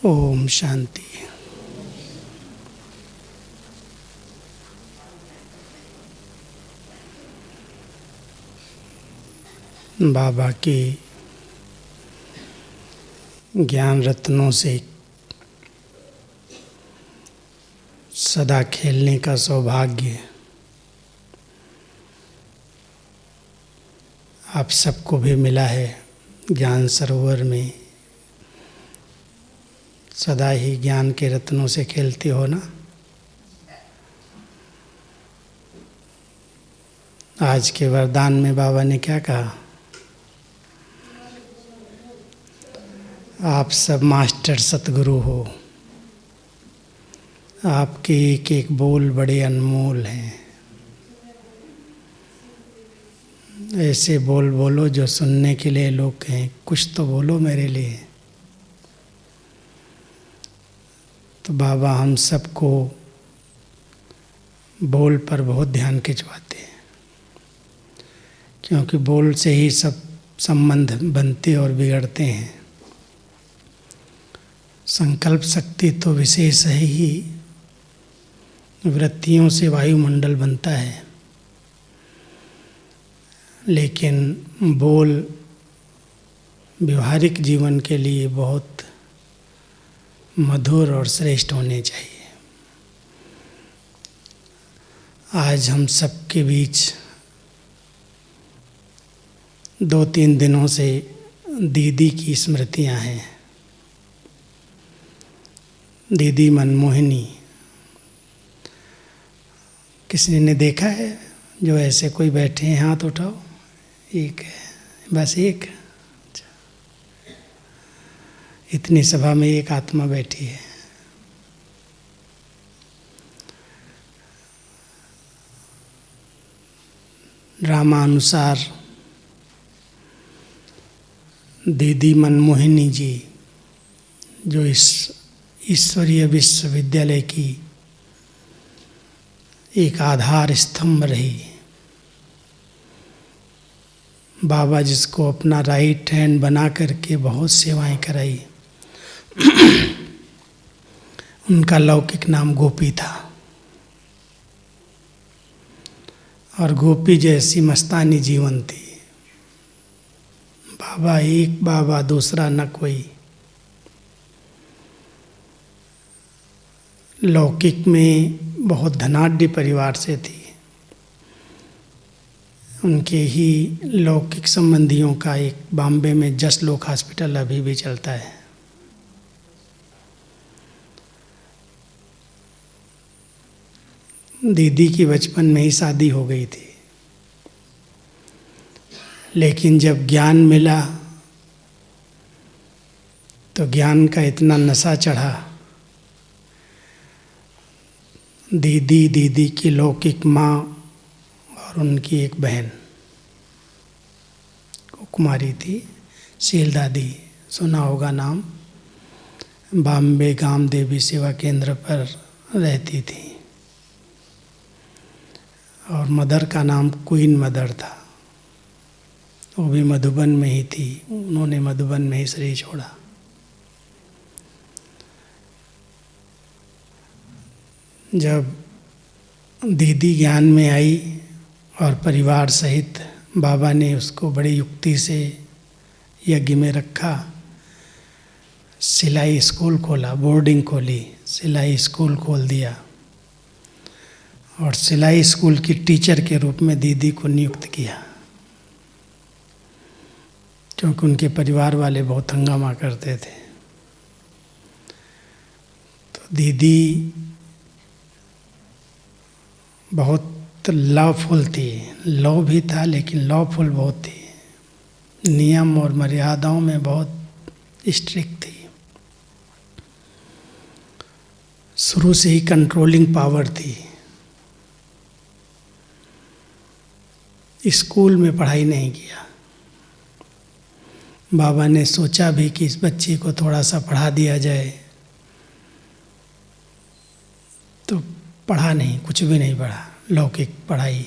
ओम शांति। बाबा की ज्ञान रत्नों से सदा खेलने का सौभाग्य आप सबको भी मिला है। ज्ञान सरोवर में सदा ही ज्ञान के रत्नों से खेलते हो ना। आज के वरदान में बाबा ने क्या कहा? आप सब मास्टर सतगुरु हो। आपके एक एक बोल बड़े अनमोल हैं। ऐसे बोल बोलो जो सुनने के लिए लोग कहें कुछ तो बोलो मेरे लिए। तो बाबा हम सबको बोल पर बहुत ध्यान खिंचवाते हैं, क्योंकि बोल से ही सब संबंध बनते और बिगड़ते हैं। संकल्प शक्ति तो विशेष है ही, वृत्तियों से वायुमंडल बनता है, लेकिन बोल व्यवहारिक जीवन के लिए बहुत मधुर और श्रेष्ठ होने चाहिए। आज हम सबके बीच 2-3 दिनों से दीदी की स्मृतियां हैं। दीदी मनमोहिनी, किसी ने देखा है जो ऐसे कोई बैठे हैं? हाथ उठाओ। एक है, बस एक। इतनी सभा में एक आत्मा बैठी है। रामानुसार दीदी मनमोहिनी जी, जो इस ईश्वरीय विश्वविद्यालय की एक आधार स्तंभ रही, बाबा जिसको अपना राइट हैंड बना करके बहुत सेवाएं कराई। उनका लौकिक नाम गोपी था, और गोपी जैसी मस्तानी जीवन थी। बाबा एक, बाबा दूसरा, न कोई। लौकिक में बहुत धनाढ्य परिवार से थी। उनके ही लौकिक संबंधियों का एक बॉम्बे में जसलोक हॉस्पिटल अभी भी चलता है। दीदी की बचपन में ही शादी हो गई थी, लेकिन जब ज्ञान मिला तो ज्ञान का इतना नशा चढ़ा। दीदी की लौकिक माँ और उनकी एक बहन कुमारी थी, शील दादी, सुना होगा नाम। बॉम्बे गाम देवी सेवा केंद्र पर रहती थी, और मदर का नाम क्वीन मदर था। वो भी मधुबन में ही थी। उन्होंने मधुबन में ही शरीर छोड़ा। जब दीदी ज्ञान में आई और परिवार सहित बाबा ने उसको बड़ी युक्ति से यज्ञ में रखा। सिलाई स्कूल खोला, बोर्डिंग खोली, सिलाई स्कूल खोल दिया, और सिलाई स्कूल की टीचर के रूप में दीदी को नियुक्त किया, क्योंकि उनके परिवार वाले बहुत हंगामा करते थे। तो दीदी बहुत लवफुल थी। लव भी था, लेकिन लवफुल बहुत थी। नियम और मर्यादाओं में बहुत स्ट्रिक्ट थी। शुरू से ही कंट्रोलिंग पावर थी। स्कूल में पढ़ाई नहीं किया। बाबा ने सोचा भी कि इस बच्ची को थोड़ा सा पढ़ा दिया जाए, तो पढ़ा नहीं, कुछ भी नहीं पढ़ा। लौकिक पढ़ाई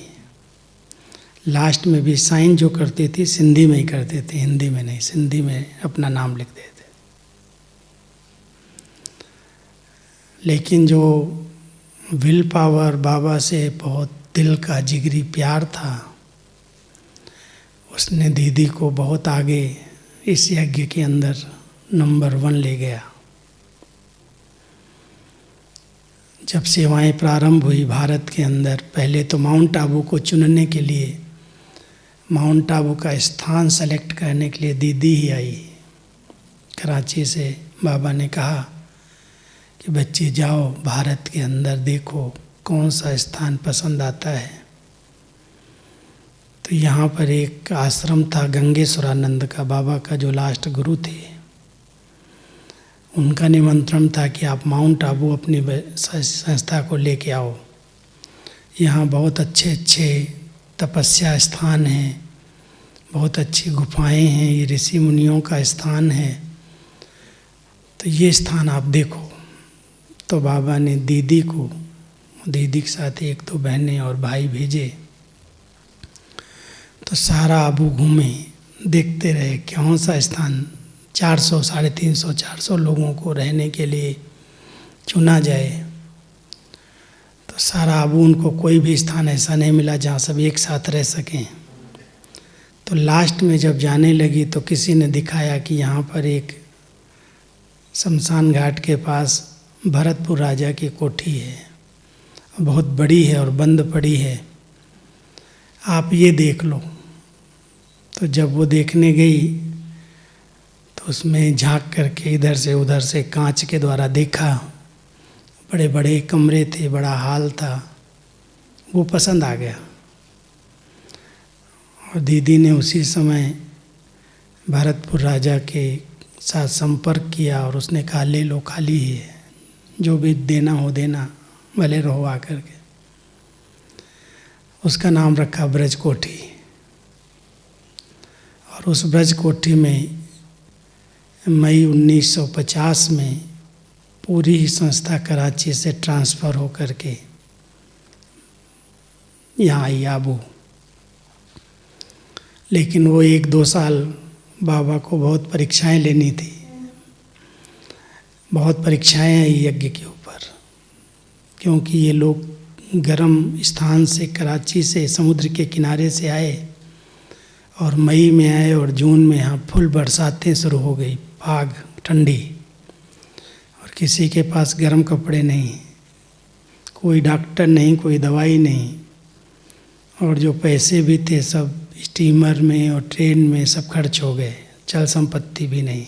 लास्ट में भी साइन जो करती थी सिंधी में ही करते थे, हिंदी में नहीं। सिंधी में अपना नाम लिख देते। लेकिन जो विल पावर, बाबा से बहुत दिल का जिगरी प्यार था, उसने दीदी को बहुत आगे इस यज्ञ के अंदर नंबर 1 ले गया। जब सेवाएं प्रारंभ हुई भारत के अंदर, पहले तो माउंट आबू को चुनने के लिए, माउंट आबू का स्थान सेलेक्ट करने के लिए दीदी ही आई। कराची से बाबा ने कहा कि बच्चे जाओ भारत के अंदर देखो कौन सा स्थान पसंद आता है। तो यहाँ पर एक आश्रम था गंगेश्वरानंद का, बाबा का जो लास्ट गुरु थे, उनका निमंत्रण था कि आप माउंट आबू अपनी संस्था को लेके आओ। यहाँ बहुत अच्छे अच्छे तपस्या स्थान हैं, बहुत अच्छी गुफाएं हैं, ये ऋषि मुनियों का स्थान है, तो ये स्थान आप देखो। तो बाबा ने दीदी के साथ 1-2 बहनें और भाई भेजे। तो सारा आबू घूमे, देखते रहे कौन सा स्थान 400, 350, 400 लोगों को रहने के लिए चुना जाए। तो सारा आबू, उनको कोई भी स्थान ऐसा नहीं मिला जहाँ सब एक साथ रह सकें। तो लास्ट में जब जाने लगी तो किसी ने दिखाया कि यहाँ पर एक शमशान घाट के पास भरतपुर राजा की कोठी है, बहुत बड़ी है और बंद पड़ी है, आप ये देख लो। तो जब वो देखने गई तो उसमें झांक करके इधर से उधर से कांच के द्वारा देखा, बड़े बड़े कमरे थे, बड़ा हॉल था, वो पसंद आ गया। और दीदी ने उसी समय भरतपुर राजा के साथ संपर्क किया और उसने कहा ले लो, खाली ही है, जो भी देना हो देना, भले रहो आकर के। उसका नाम रखा ब्रज कोठी। और उस ब्रज कोठी में मई 1950 में पूरी ही संस्था कराची से ट्रांसफ़र होकर के यहाँ आई आबू। लेकिन वो 1-2 साल बाबा को बहुत परीक्षाएं लेनी थी, बहुत परीक्षाएं आई यज्ञ के ऊपर, क्योंकि ये लोग गर्म स्थान से, कराची से, समुद्र के किनारे से आए और मई में आए और जून में यहाँ फुल बरसातें शुरू हो गई, आग ठंडी, और किसी के पास गर्म कपड़े नहीं, कोई डॉक्टर नहीं, कोई दवाई नहीं, और जो पैसे भी थे सब स्टीमर में और ट्रेन में सब खर्च हो गए, चल संपत्ति भी नहीं।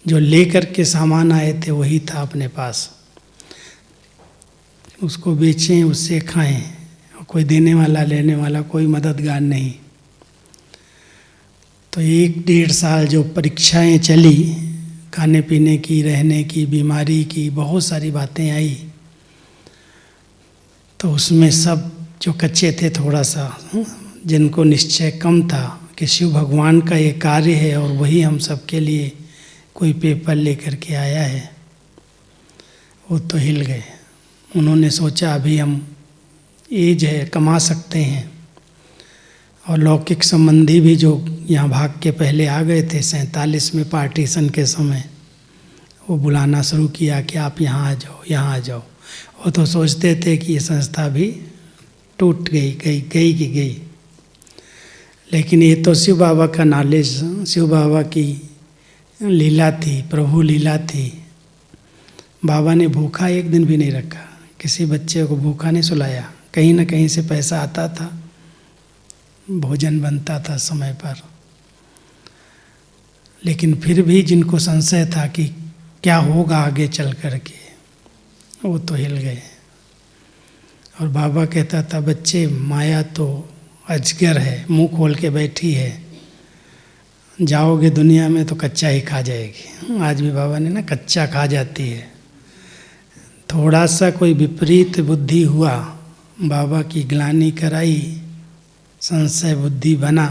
जो लेकर के सामान आए थे वही था अपने पास, उसको बेचें, उससे खाएं, और कोई देने वाला लेने वाला कोई मददगार नहीं। तो 1-1.5 साल जो परीक्षाएं चली, खाने पीने की, रहने की, बीमारी की, बहुत सारी बातें आई। तो उसमें सब जो कच्चे थे थोड़ा सा, जिनको निश्चय कम था कि शिव भगवान का ये कार्य है और वही हम सबके लिए कोई पेपर लेकर के आया है, वो तो हिल गए। उन्होंने सोचा अभी हम एज है, कमा सकते हैं। और लौकिक संबंधी भी जो यहाँ भाग के पहले आ गए थे 47 में पार्टीशन के समय, वो बुलाना शुरू किया कि आप यहाँ आ जाओ, यहाँ आ जाओ। वो तो सोचते थे कि ये संस्था भी टूट गई। लेकिन ये तो शिव बाबा का नॉलेज, शिव बाबा की लीला थी, प्रभु लीला थी। बाबा ने भूखा एक दिन भी नहीं रखा, किसी बच्चे को भूखा नहीं सुलाया। कहीं ना कहीं से पैसा आता था, भोजन बनता था समय पर। लेकिन फिर भी जिनको संशय था कि क्या होगा आगे चल कर के, वो तो हिल गए। और बाबा कहता था, बच्चे माया तो अजगर है, मुंह खोल के बैठी है, जाओगे दुनिया में तो कच्चा ही खा जाएगी। आज भी बाबा ने ना कच्चा खा जाती है। थोड़ा सा कोई विपरीत बुद्धि हुआ, बाबा की ग्लानि कराई, संशय बुद्धि बना,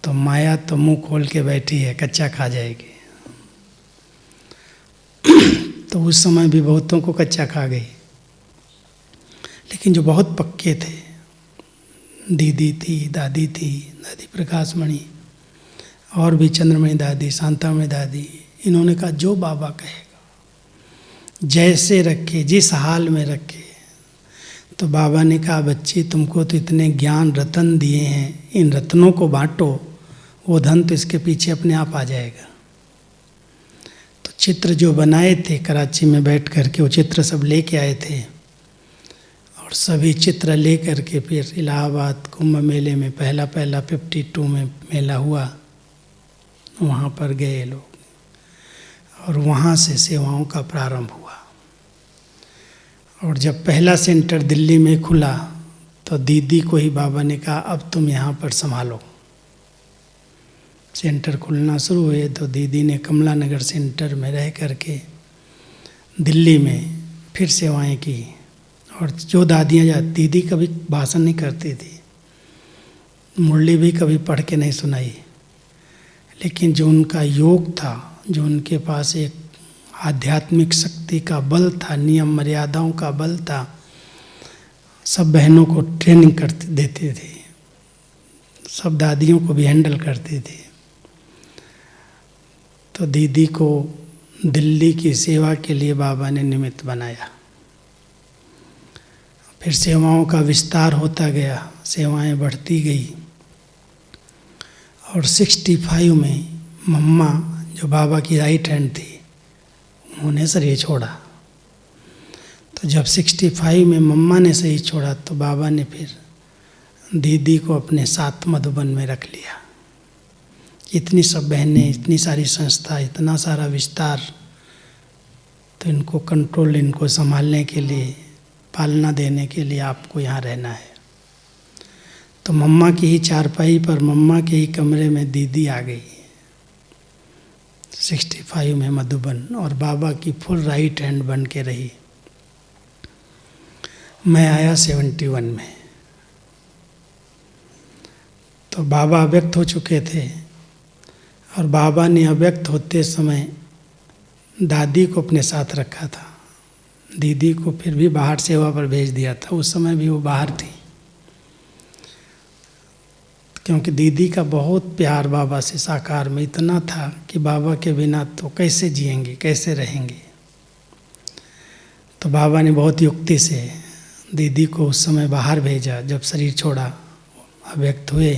तो माया तो मुंह खोल के बैठी है, कच्चा खा जाएगी। तो उस समय भी बहुतों को कच्चा खा गई। लेकिन जो बहुत पक्के थे, दीदी थी, दादी थी, दादी प्रकाश मणि, और भी चंद्रमणि दादी, शांतामणि दादी, इन्होंने कहा जो बाबा कहेगा। जैसे रखे, जिस हाल में रखे। तो बाबा ने कहा, बच्ची तुमको तो इतने ज्ञान रतन दिए हैं, इन रत्नों को बांटो, वो धन तो इसके पीछे अपने आप आ जाएगा। तो चित्र जो बनाए थे कराची में बैठ करके, वो चित्र सब लेके आए थे, और सभी चित्र ले करके फिर इलाहाबाद कुंभ मेले में पहला 52 में मेला हुआ, वहाँ पर गए लोग, और वहाँ से सेवाओं का प्रारंभ हुआ। और जब पहला सेंटर दिल्ली में खुला तो दीदी को ही बाबा ने कहा, अब तुम यहाँ पर संभालो। सेंटर खुलना शुरू हुए तो दीदी ने कमला नगर सेंटर में रह करके दिल्ली में फिर सेवाएं की। और जो दादियाँ दीदी कभी भाषण नहीं करती थी, मुरली भी कभी पढ़ के नहीं सुनाई, लेकिन जो उनका योग था, जो उनके पास एक आध्यात्मिक शक्ति का बल था, नियम मर्यादाओं का बल था, सब बहनों को ट्रेनिंग करती देती थी, सब दादियों को भी हैंडल करती थी। तो दीदी को दिल्ली की सेवा के लिए बाबा ने निमित्त बनाया। फिर सेवाओं का विस्तार होता गया, सेवाएं बढ़ती गई, और 65 में मम्मा जो बाबा की राइट हैंड थी, उन्होंने शरीर छोड़ा। तो जब 65 में मम्मा ने शरीर छोड़ा तो बाबा ने फिर दीदी को अपने साथ मधुबन में रख लिया। इतनी सब बहनें, इतनी सारी संस्था, इतना सारा विस्तार, तो इनको कंट्रोल, इनको संभालने के लिए, पालना देने के लिए आपको यहाँ रहना है। तो मम्मा की ही चारपाई पर, मम्मा के ही कमरे में दीदी आ गई 65 में मधुबन, और बाबा की फुल राइट हैंड बन के रही। मैं आया 71 में। तो बाबा अव्यक्त हो चुके थे, और बाबा ने अव्यक्त होते समय दादी को अपने साथ रखा था। दीदी को फिर भी बाहर सेवा पर भेज दिया था, उस समय भी वो बाहर थी, क्योंकि दीदी का बहुत प्यार बाबा से साकार में इतना था कि बाबा के बिना तो कैसे जिएंगे, कैसे रहेंगे। तो बाबा ने बहुत युक्ति से दीदी को उस समय बाहर भेजा, जब शरीर छोड़ा, अव्यक्त हुए।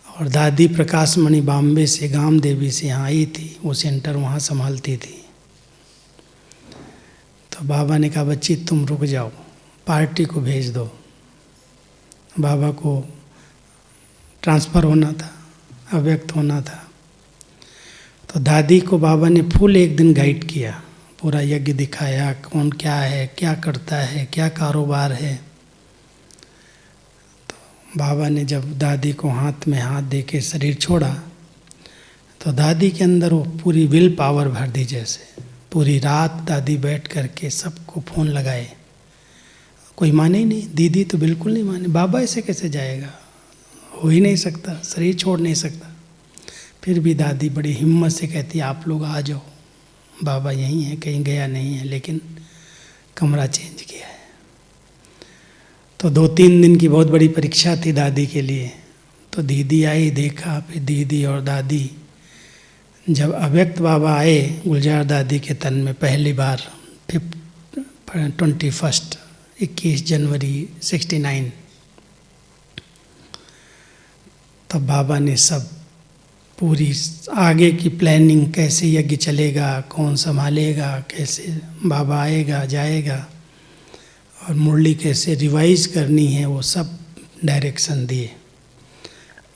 और दादी प्रकाश मणि बॉम्बे से, गाम देवी से यहाँ आई थी, वो सेंटर वहाँ संभालती थी। तो बाबा ने कहा, बच्ची तुम रुक जाओ, पार्टी को भेज दो। बाबा को ट्रांसफ़र होना था, अव्यक्त होना था। तो दादी को बाबा ने फुल एक दिन गाइड किया, पूरा यज्ञ दिखाया, कौन क्या है, क्या करता है, क्या कारोबार है। तो बाबा ने जब दादी को हाथ में हाथ दे के शरीर छोड़ा, तो दादी के अंदर वो पूरी विल पावर भर दी। जैसे पूरी रात दादी बैठ करके सबको फ़ोन लगाए, कोई माने ही नहीं, दीदी तो बिल्कुल नहीं माने, बाबा ऐसे कैसे जाएगा, हो ही नहीं सकता, शरीर छोड़ नहीं सकता। फिर भी दादी बड़ी हिम्मत से कहती, आप लोग आ जाओ, बाबा यहीं है, कहीं गया नहीं है, लेकिन कमरा चेंज किया है। तो 2-3 दिन की बहुत बड़ी परीक्षा थी दादी के लिए। तो दीदी आई, देखा, फिर दीदी और दादी, जब अव्यक्त बाबा आए गुलजार दादी के तन में पहली बार 21 जनवरी 69, तब बाबा ने सब पूरी आगे की प्लानिंग, कैसे यज्ञ चलेगा, कौन संभालेगा, कैसे बाबा आएगा जाएगा, और मुरली कैसे रिवाइज करनी है, वो सब डायरेक्शन दिए।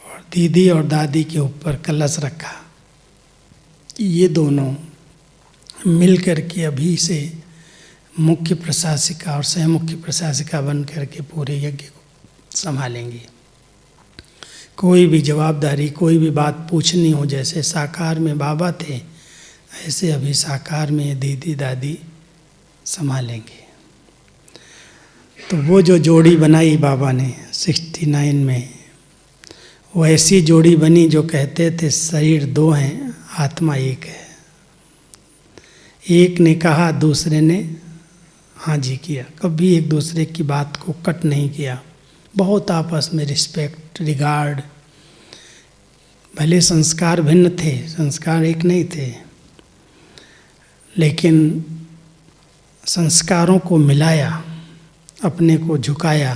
और दीदी और दादी के ऊपर कलश रखा। ये दोनों मिल कर के अभी से मुख्य प्रशासिका और सह मुख्य प्रशासिका बन करके पूरे यज्ञ को संभालेंगी। कोई भी जवाबदारी, कोई भी बात पूछनी हो, जैसे साकार में बाबा थे, ऐसे अभी साकार में दीदी दादी संभालेंगे। तो वो जो जोड़ी बनाई बाबा ने 69 में, वो ऐसी जोड़ी बनी जो कहते थे शरीर 2 हैं, आत्मा 1 है। एक ने कहा, दूसरे ने हाँ जी किया, कभी एक दूसरे की बात को कट नहीं किया। बहुत आपस में रिस्पेक्ट, रिगार्ड। भले संस्कार भिन्न थे, संस्कार एक नहीं थे, लेकिन संस्कारों को मिलाया, अपने को झुकाया।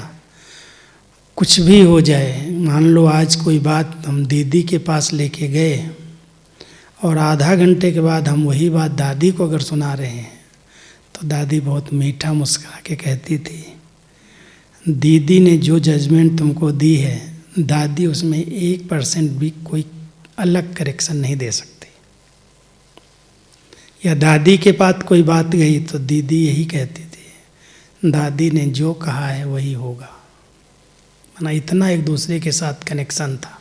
कुछ भी हो जाए, मान लो आज कोई बात हम दीदी के पास लेके गए और आधा घंटे के बाद हम वही बात दादी को अगर सुना रहे हैं तो दादी बहुत मीठा मुस्कुरा के कहती थी, दीदी ने जो जजमेंट तुमको दी है, दादी उसमें 1% भी कोई अलग करेक्शन नहीं दे सकती। या दादी के पास कोई बात गई तो दीदी यही कहती थी, दादी ने जो कहा है वही होगा। माना इतना एक दूसरे के साथ कनेक्शन था।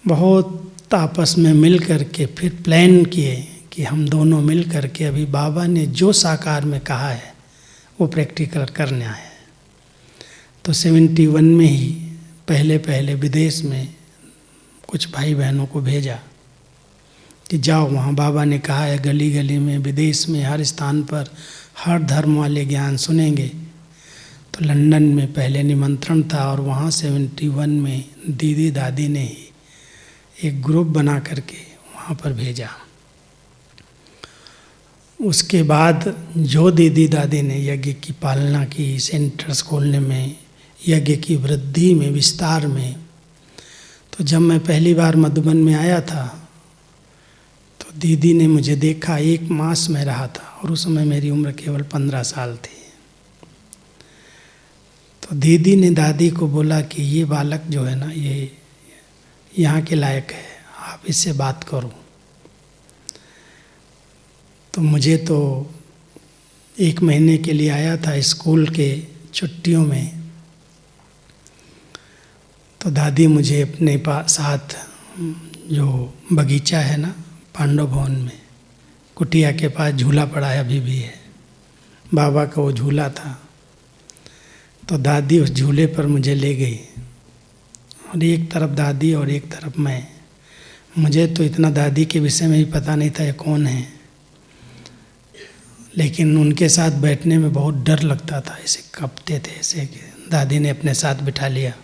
बहुत आपस में मिल कर के फिर प्लान किए कि हम दोनों मिल कर के अभी बाबा ने जो साकार में कहा है वो प्रैक्टिकल करना है। तो 71 में ही पहले विदेश में कुछ भाई बहनों को भेजा कि जाओ, वहाँ बाबा ने कहा है गली गली में, विदेश में, हर स्थान पर हर धर्म वाले ज्ञान सुनेंगे। तो लंदन में पहले निमंत्रण था और वहाँ 71 में दीदी दादी ने ही एक ग्रुप बना करके वहाँ पर भेजा। उसके बाद जो दीदी दादी ने यज्ञ की पालना की, सेंटर्स खोलने में, यज्ञ की वृद्धि में, विस्तार में, तो जब मैं पहली बार मधुबन में आया था तो दीदी ने मुझे देखा, 1 मास में रहा था और उस समय मेरी उम्र केवल 15 साल थी। तो दीदी ने दादी को बोला कि ये बालक जो है ना, ये यहाँ के लायक है, आप इससे बात करो। तो मुझे तो 1 महीने के लिए आया था स्कूल के छुट्टियों में, तो दादी मुझे अपने साथ जो बगीचा है ना पांडव भवन में, कुटिया के पास झूला पड़ा है, अभी भी है, बाबा का वो झूला था। तो दादी उस झूले पर मुझे ले गई और एक तरफ दादी और एक तरफ मैं। मुझे तो इतना दादी के विषय में ही पता नहीं था ये कौन है, लेकिन उनके साथ बैठने में बहुत डर लगता था, ऐसे कांपते थे ऐसे। दादी ने अपने साथ बिठा लिया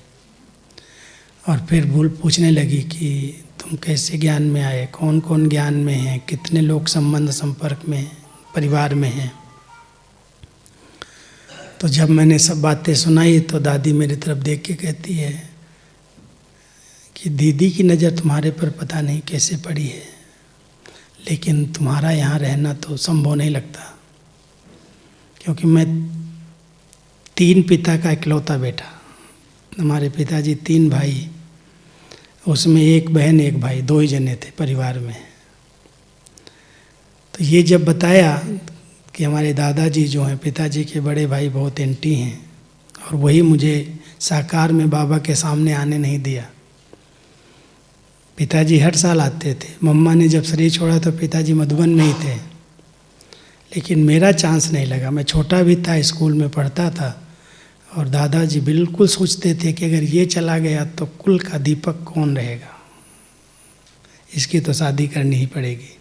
और फिर पूछने लगी कि तुम कैसे ज्ञान में आए, कौन कौन ज्ञान में हैं, कितने लोग संबंध संपर्क में परिवार में हैं। तो जब मैंने सब बातें सुनाई तो दादी मेरी तरफ देख के कहती है कि दीदी की नज़र तुम्हारे पर पता नहीं कैसे पड़ी है, लेकिन तुम्हारा यहाँ रहना तो संभव नहीं लगता, क्योंकि मैं 3 पिता का इकलौता बेटा। हमारे पिताजी 3 भाई, उसमें 1 बहन 1 भाई, 2 ही जने थे परिवार में। तो ये जब बताया कि हमारे दादाजी जो हैं, पिताजी के बड़े भाई, बहुत एंटी हैं और वही मुझे साकार में बाबा के सामने आने नहीं दिया। पिताजी हर साल आते थे। मम्मा ने जब शरीर छोड़ा तो पिताजी मधुबन में ही थे, लेकिन मेरा चांस नहीं लगा। मैं छोटा भी था, स्कूल में पढ़ता था और दादाजी बिल्कुल सोचते थे कि अगर ये चला गया तो कुल का दीपक कौन रहेगा, इसकी तो शादी करनी ही पड़ेगी।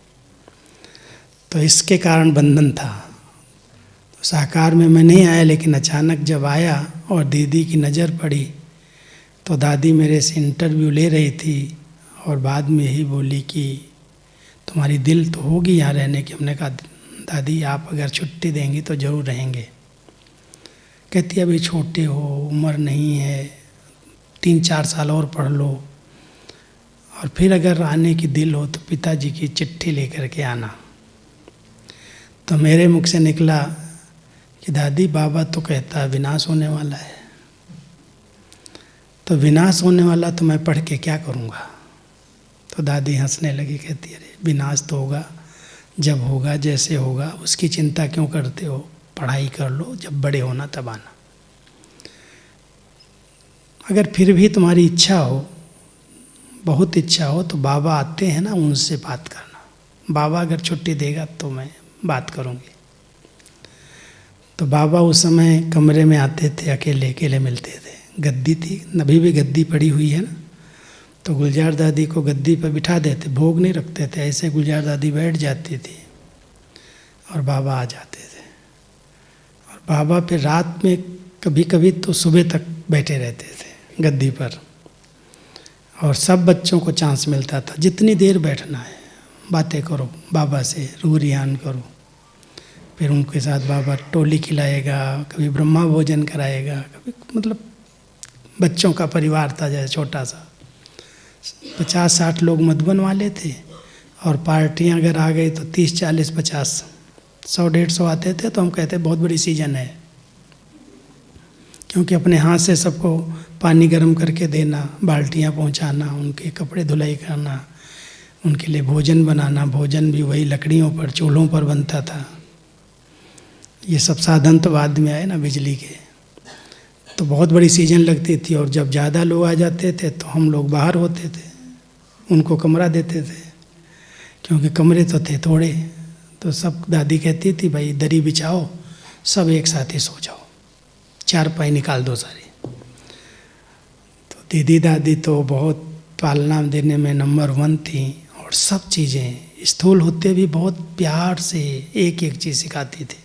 तो इसके कारण बंधन था। तो साकार में मैं नहीं आया, लेकिन अचानक जब आया और दीदी की नज़र पड़ी तो दादी मेरे से इंटरव्यू ले रही थी और बाद में यही बोली कि तुम्हारी दिल तो होगी यहाँ रहने की। हमने कहा दादी आप अगर छुट्टी देंगी तो ज़रूर रहेंगे। कहती अभी छोटे हो, उम्र नहीं है, 3-4 साल और पढ़ लो और फिर अगर आने की दिल हो तो पिताजी की चिट्ठी लेकर के आना। तो मेरे मुख से निकला कि दादी बाबा तो कहता है विनाश होने वाला है, तो विनाश होने वाला तो मैं पढ़ के क्या करूँगा। तो दादी हंसने लगी, कहती अरे विनाश तो होगा, जब होगा जैसे होगा उसकी चिंता क्यों करते हो, पढ़ाई कर लो, जब बड़े होना तब आना। अगर फिर भी तुम्हारी इच्छा हो, बहुत इच्छा हो, तो बाबा आते हैं ना, उनसे बात करना। बाबा अगर छुट्टी देगा तो मैं बात करूँगी। तो बाबा उस समय कमरे में आते थे, अकेले अकेले मिलते थे। गद्दी थी, अभी भी गद्दी पड़ी हुई है ना, तो गुलजार दादी को गद्दी पर बिठा देते, भोग नहीं रखते थे, ऐसे गुलजार दादी बैठ जाती थी और बाबा आ जाते थे। और बाबा फिर रात में कभी कभी तो सुबह तक बैठे रहते थे गद्दी पर, और सब बच्चों को चांस मिलता था, जितनी देर बैठना है बातें करो, बाबा से रूह रियान करो। फिर उनके साथ बाबा टोली खिलाएगा, कभी ब्रह्मा भोजन कराएगा, कभी मतलब बच्चों का परिवार था जैसे छोटा सा, 50-60 लोग मधुबन वाले थे, और पार्टियां अगर आ गई तो 30-40-50 100-150 आते थे। तो हम कहते बहुत बड़ी सीजन है, क्योंकि अपने हाथ से सबको पानी गर्म करके देना, बाल्टियां पहुंचाना, उनके कपड़े धुलाई करना, उनके लिए भोजन बनाना, भोजन भी वही लकड़ियों पर चूल्हों पर बनता था। ये सब साधन तो बाद में आए ना बिजली के। तो बहुत बड़ी सीजन लगती थी, और जब ज़्यादा लोग आ जाते थे तो हम लोग बाहर होते थे, उनको कमरा देते थे, क्योंकि कमरे तो थे थोड़े। तो सब दादी कहती थी भाई दरी बिछाओ, सब एक साथ ही सो जाओ, चारपाई निकाल दो सारी। तो दीदी दादी तो बहुत पालना देने में नंबर 1 थी, और सब चीज़ें स्थूल होते भी बहुत प्यार से एक एक चीज़ सिखाती थी।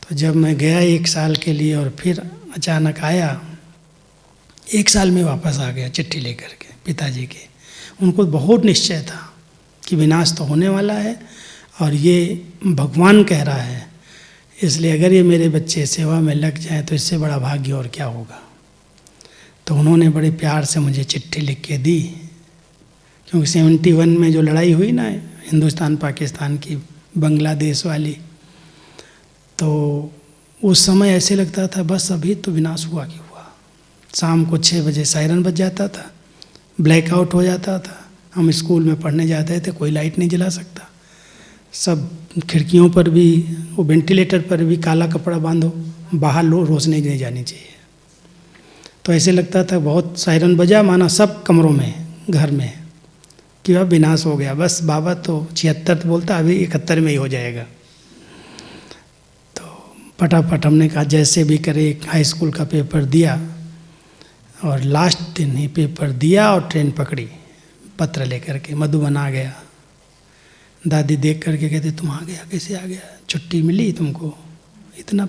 तो जब मैं गया 1 साल के लिए और फिर अचानक आया, 1 साल में वापस आ गया चिट्ठी लेकर के पिताजी के। उनको बहुत निश्चय था कि विनाश तो होने वाला है, और ये भगवान कह रहा है, इसलिए अगर ये मेरे बच्चे सेवा में लग जाएं तो इससे बड़ा भाग्य और क्या होगा। तो उन्होंने बड़े प्यार से मुझे चिट्ठी लिख के दी, क्योंकि 71 में जो लड़ाई हुई ना हिंदुस्तान पाकिस्तान की, बांग्लादेश वाली, तो उस समय ऐसे लगता था बस अभी तो विनाश हुआ कि हुआ। शाम को 6 बजे सायरन बज जाता था, ब्लैकआउट हो जाता था, हम स्कूल में पढ़ने जाते थे, कोई लाइट नहीं जला सकता, सब खिड़कियों पर भी, वो वेंटिलेटर पर भी काला कपड़ा बांधो, बाहर रोशनी नहीं जानी चाहिए। तो ऐसे लगता था बहुत, सायरन बजा माना सब कमरों में घर में कि अब विनाश हो गया। बस बाबा तो 76 बोलता, अभी 71 में ही हो जाएगा। तो फटाफट हमने कहा जैसे भी करे, हाई स्कूल का पेपर दिया, और लास्ट दिन ही पेपर दिया और ट्रेन पकड़ी पत्र लेकर के, मधुबन आ गया। दादी देख करके कहते तुम आ गया, कैसे आ गया, छुट्टी मिली तुमको इतना।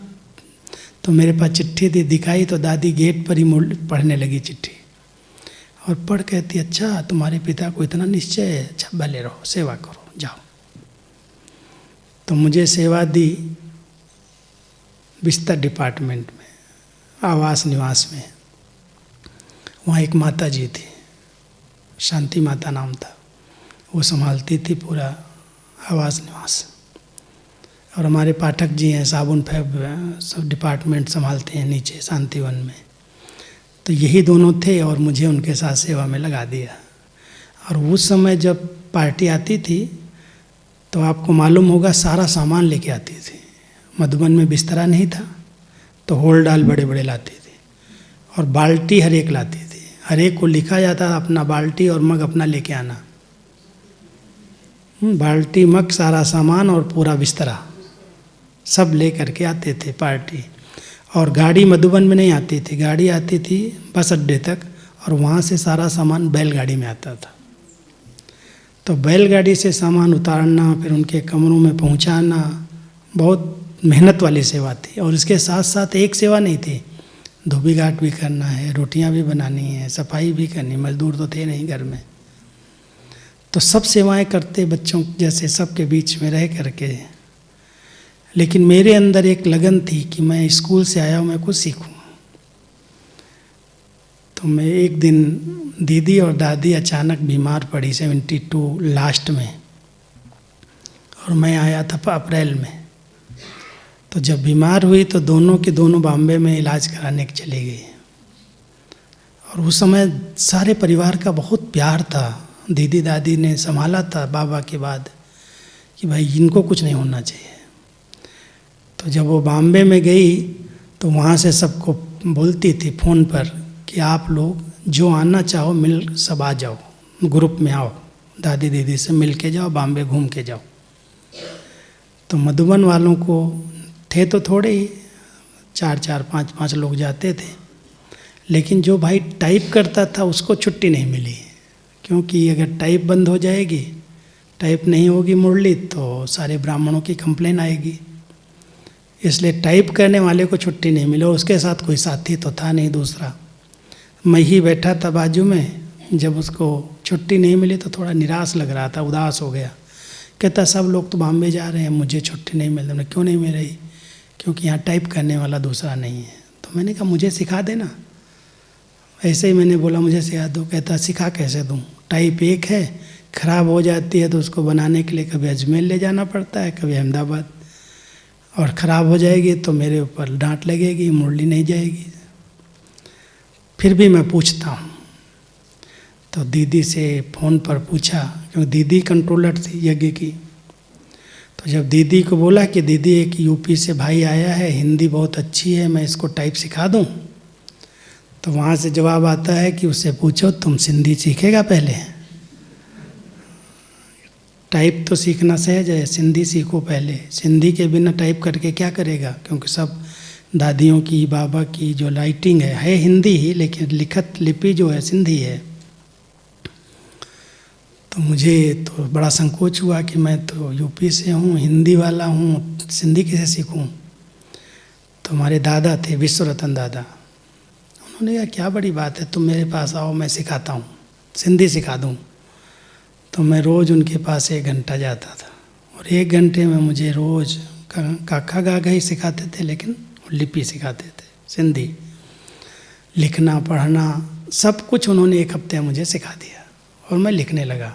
तो मेरे पास चिट्ठी थी, दिखाई तो दादी गेट पर ही पढ़ने लगी चिट्ठी, और पढ़ कहती अच्छा तुम्हारे पिता को इतना निश्चय है, अच्छा भले रहो, सेवा करो, जाओ। तो मुझे सेवा दी बिस्तर डिपार्टमेंट में, आवास निवास में। वहाँ एक माता जी थी, शांति माता नाम था, वो संभालती थी पूरा आवास निवास। और हमारे पाठक जी हैं, साबुन फैब सब डिपार्टमेंट संभालते हैं नीचे शांतिवन में। तो यही दोनों थे, और मुझे उनके साथ सेवा में लगा दिया। और उस समय जब पार्टी आती थी तो आपको मालूम होगा सारा सामान लेके आती थी। मधुबन में बिस्तरा नहीं था, तो होल डाल बड़े बड़े लाती थी, और बाल्टी हर एक लाती थी। हर एक को लिखा जाता अपना बाल्टी और मग अपना लेके आना, बाल्टी मग सारा सामान और पूरा बिस्तरा सब ले करके आते थे पार्टी। और गाड़ी मधुबन में नहीं आती थी, गाड़ी आती थी बस अड्डे तक, और वहाँ से सारा सामान बैलगाड़ी में आता था। तो बैलगाड़ी से सामान उतारना, फिर उनके कमरों में पहुँचाना, बहुत मेहनत वाली सेवा थी। और इसके साथ साथ एक सेवा नहीं थी, धोबी घाट भी करना है, रोटियां भी बनानी है, सफाई भी करनी, मजदूर तो थे नहीं घर में। तो सब सेवाएं करते बच्चों जैसे सबके बीच में रह करके। लेकिन मेरे अंदर एक लगन थी कि मैं स्कूल से आया हूँ, मैं कुछ सीखूं। तो मैं एक दिन, दीदी और दादी अचानक बीमार पड़ी 72 लास्ट में, और मैं आया था अप्रैल में। तो जब बीमार हुई तो दोनों के दोनों बॉम्बे में इलाज कराने के चली गई। और उस समय सारे परिवार का बहुत प्यार था, दीदी दादी ने संभाला था बाबा के बाद कि भाई इनको कुछ नहीं होना चाहिए। तो जब वो बॉम्बे में गई तो वहाँ से सबको बोलती थी फ़ोन पर कि आप लोग जो आना चाहो मिल सब आ जाओ, ग्रुप में आओ, दादी दीदी से मिल के जाओ, बॉम्बे घूम के जाओ। तो मधुबन वालों को थे तो थोड़े ही, 4-4, 5-5 लोग जाते थे। लेकिन जो भाई टाइप करता था उसको छुट्टी नहीं मिली, क्योंकि अगर टाइप बंद हो जाएगी, टाइप नहीं होगी मुरली, तो सारे ब्राह्मणों की कंप्लेन आएगी। इसलिए टाइप करने वाले को छुट्टी नहीं मिली। और उसके साथ कोई साथी तो था नहीं दूसरा, मैं ही बैठा था बाजू में। जब उसको छुट्टी नहीं मिली तो थोड़ा निराश लग रहा था, उदास हो गया कहता सब लोग तो बॉम्बे जा रहे हैं, मुझे छुट्टी नहीं मिल रही। क्यों नहीं मिल रही? क्योंकि यहाँ टाइप करने वाला दूसरा नहीं है। तो मैंने कहा मुझे सिखा देना। ऐसे ही मैंने बोला मुझे सिखा दो। कहता सिखा कैसे दूँ, टाइप एक है, ख़राब हो जाती है तो उसको बनाने के लिए कभी अजमेर ले जाना पड़ता है, कभी अहमदाबाद, और ख़राब हो जाएगी तो मेरे ऊपर डांट लगेगी, मुरली नहीं जाएगी। फिर भी मैं पूछता हूँ। तो दीदी से फ़ोन पर पूछा, क्योंकि दीदी कंट्रोलर थी यज्ञ की। तो जब दीदी को बोला कि दीदी एक यूपी से भाई आया है, हिंदी बहुत अच्छी है, मैं इसको टाइप सिखा दूँ, तो वहाँ से जवाब आता है कि उससे पूछो तुम सिंधी सीखेगा पहले, टाइप तो सीखना सहज है, सिंधी सीखो पहले। सिंधी के बिना टाइप करके क्या करेगा? क्योंकि सब दादियों की, बाबा की जो राइटिंग है हिंदी ही, लेकिन लिखत लिपि जो है सिंधी है। तो मुझे तो बड़ा संकोच हुआ कि मैं तो यूपी से हूँ, हिंदी वाला हूँ, सिंधी कैसे सीखूँ? तो हमारे दादा थे, विश्व रतन दादा, उन्होंने कहा क्या बड़ी बात है, तुम मेरे पास आओ, मैं सिखाता हूँ, सिंधी सिखा दूँ। तो मैं रोज़ उनके पास 1 घंटा जाता था, और 1 घंटे में मुझे रोज़ काखा गागा ही सिखाते थे, लेकिन लिपि सिखाते थे, सिंधी लिखना पढ़ना सब कुछ उन्होंने 1 हफ्ते में मुझे सिखा दिया, और मैं लिखने लगा।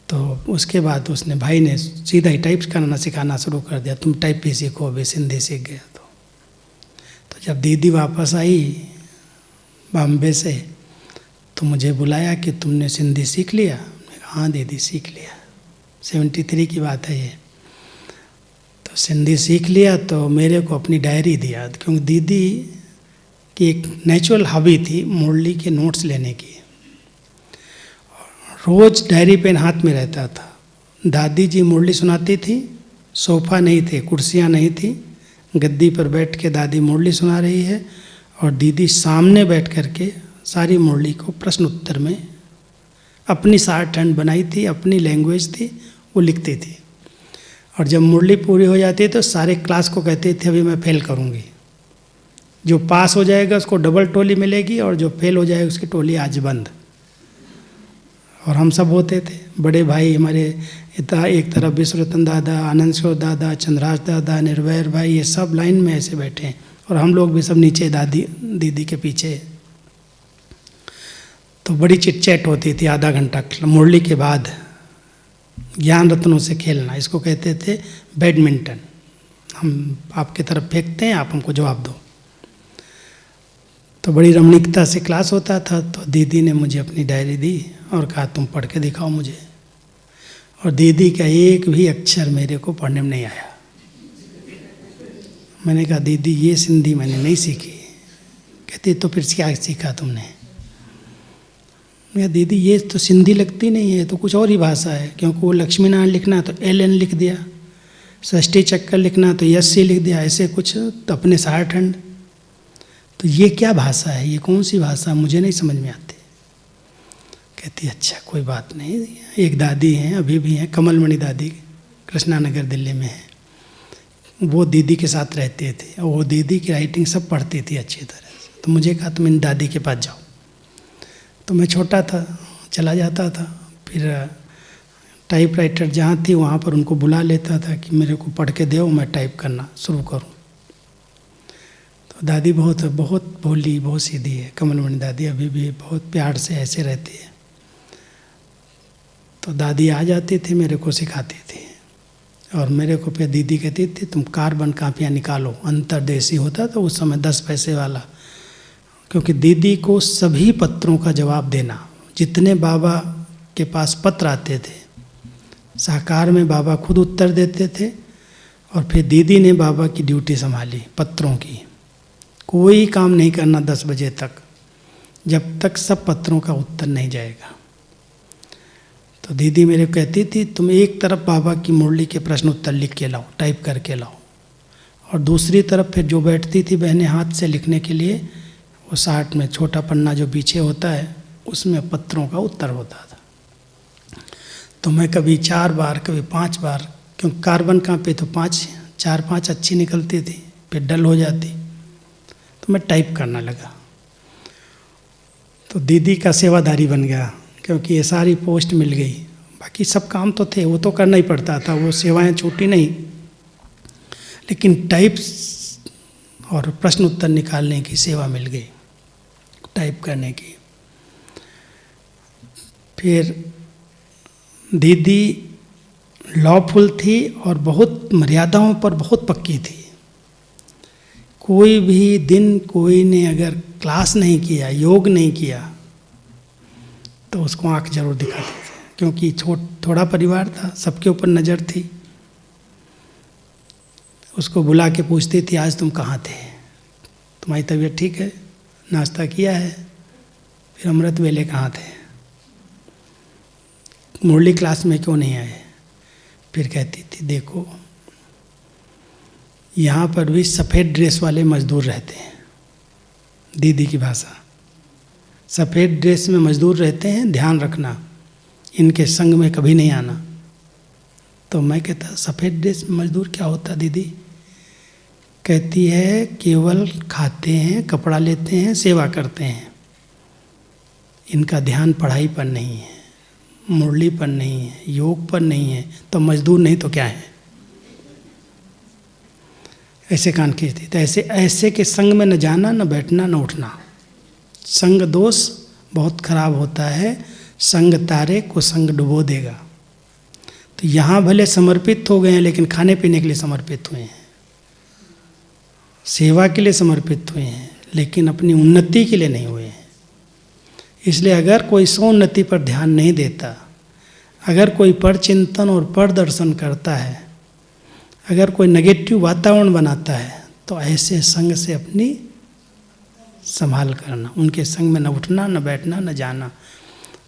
तो उसके बाद उसने भाई ने सीधा ही टाइप करना सिखाना शुरू कर दिया, तुम टाइप भी सीखो, अभी सिंधी सीख गया। तो जब दीदी वापस आई बॉम्बे से, तो मुझे बुलाया कि तुमने सिंधी सीख लिया? हाँ दीदी सीख लिया, 73 की बात है ये। तो सिंधी सीख लिया तो मेरे को अपनी डायरी दिया, क्योंकि दीदी की एक नेचुरल हॉबी थी मुरली के नोट्स लेने की। रोज़ डायरी पेन हाथ में रहता था। दादी जी मुरली सुनाती थी, सोफ़ा नहीं थे, कुर्सियाँ नहीं थी, गद्दी पर बैठ के दादी मुरली सुना रही है, और दीदी सामने बैठ कर के सारी मुरली को प्रश्न उत्तर में अपनी शॉर्टहैंड बनाई थी, अपनी लैंग्वेज थी, वो लिखती थी। और जब मुरली पूरी हो जाती तो सारे क्लास को कहते थे अभी मैं फेल करूँगी, जो पास हो जाएगा उसको डबल टोली मिलेगी, और जो फेल हो जाएगा उसकी टोली आज बंद। और हम सब होते थे, बड़े भाई हमारे एक तरफ विश्व रतन दादा, आनंद किशोर दादा, चंद्राज दादा, निर्वैर भाई, ये सब लाइन में ऐसे बैठे हैं, और हम लोग भी सब नीचे दीदी के पीछे। तो बड़ी चिटचैट होती थी आधा घंटा मुरली के बाद, ज्ञान रत्नों से खेलना, इसको कहते थे बैडमिंटन। हम आपके तरफ फेंकते हैं, आप हमको जवाब दो। तो बड़ी रमणीकता से क्लास होता था। तो दीदी ने मुझे अपनी डायरी दी और कहा तुम पढ़ के दिखाओ मुझे। और दीदी का एक भी अक्षर मेरे को पढ़ने में नहीं आया। मैंने कहा दीदी ये सिंधी मैंने नहीं सीखी। कहती तो फिर क्या सीखा तुमने? मैं दीदी ये तो सिंधी लगती नहीं है, तो कुछ और ही भाषा है, क्योंकि वो लक्ष्मी नारायण लिखना तो LN लिख दिया, षष्ठी चक्कर लिखना तो SC लिख दिया, ऐसे कुछ तो अपने शॉर्टहैंड। तो ये क्या भाषा है, ये कौन सी भाषा, मुझे नहीं समझ में आती। कहती अच्छा कोई बात नहीं। एक दादी हैं, अभी भी हैं, कमलमणि दादी, कृष्णा नगर दिल्ली में है, वो दीदी के साथ रहते थे, और वो दीदी की राइटिंग सब पढ़ती थी अच्छी तरह से। तो मुझे कहा तुम इन दादी के पास जाओ। तो मैं छोटा था, चला जाता था, फिर टाइपराइटर जहाँ थी वहाँ पर उनको बुला लेता था कि मेरे को पढ़ के दो, मैं टाइप करना शुरू करूँ। तो दादी बहुत बहुत भोली, बहुत सीधी है, कमलमणि दादी अभी भी बहुत प्यार से ऐसे रहती है। तो दादी आ जाती थी, मेरे को सिखाती थी, और मेरे को फिर दीदी कहती थी तुम कार्बन कापियाँ निकालो। अंतरदेशी होता था उस समय 10 पैसे वाला, क्योंकि दीदी को सभी पत्रों का जवाब देना, जितने बाबा के पास पत्र आते थे साकार में बाबा खुद उत्तर देते थे, और फिर दीदी ने बाबा की ड्यूटी संभाली पत्रों की। कोई काम नहीं करना 10 बजे तक, जब तक सब पत्रों का उत्तर नहीं जाएगा। तो दीदी मेरे को कहती थी तुम एक तरफ बाबा की मुरली के प्रश्न उत्तर लिख के लाओ, टाइप करके लाओ, और दूसरी तरफ फिर जो बैठती थी बहनें हाथ से लिखने के लिए, वो 60 में छोटा पन्ना जो पीछे होता है उसमें पत्रों का उत्तर होता था। तो मैं कभी 4 बार, कभी 5 बार, क्योंकि कार्बन कापी तो 4-5 अच्छी निकलती थी, फिर डल हो जाती, तो मैं टाइप करना लगा। तो दीदी का सेवादारी बन गया, क्योंकि ये सारी पोस्ट मिल गई, बाकी सब काम तो थे, वो तो करना ही पड़ता था, वो सेवाएं छूटी नहीं। लेकिन टाइप्स और प्रश्न उत्तर निकालने की सेवा मिल गई, टाइप करने की। फिर दीदी लॉफुल थी और बहुत मर्यादाओं पर बहुत पक्की थी। कोई भी दिन कोई ने अगर क्लास नहीं किया, योग नहीं किया, तो उसको आंख जरूर दिखाते थे, क्योंकि थोड़ा परिवार था, सबके ऊपर नज़र थी। उसको बुला के पूछती थी, आज तुम कहाँ थे, तुम्हारी तबीयत ठीक है, नाश्ता किया है, फिर अमृत वेले कहाँ थे, मुरली क्लास में क्यों नहीं आए। फिर कहती थी, देखो यहाँ पर भी सफ़ेद ड्रेस वाले मजदूर रहते हैं। दीदी की भाषा, सफ़ेद ड्रेस में मजदूर रहते हैं, ध्यान रखना, इनके संग में कभी नहीं आना। तो मैं कहता, सफ़ेद ड्रेस में मजदूर क्या होता दीदी? कहती है, केवल खाते हैं, कपड़ा लेते हैं, सेवा करते हैं, इनका ध्यान पढ़ाई पर नहीं है, मुरली पर नहीं है, योग पर नहीं है, तो मजदूर नहीं तो क्या है। ऐसे कान खींचती। तो ऐसे के संग में न जाना, न बैठना, न उठना। संग दोष बहुत खराब होता है, संग तारे को संग डुबो देगा। तो यहाँ भले समर्पित हो गए हैं, लेकिन खाने पीने के लिए समर्पित हुए हैं, सेवा के लिए समर्पित हुए हैं, लेकिन अपनी उन्नति के लिए नहीं हुए हैं। इसलिए अगर कोई स्वोन्नति पर ध्यान नहीं देता, अगर कोई पर चिंतन और पर दर्शन करता है, अगर कोई नेगेटिव वातावरण बनाता है, तो ऐसे संग से अपनी संभाल करना, उनके संग में न उठना, न बैठना, न जाना।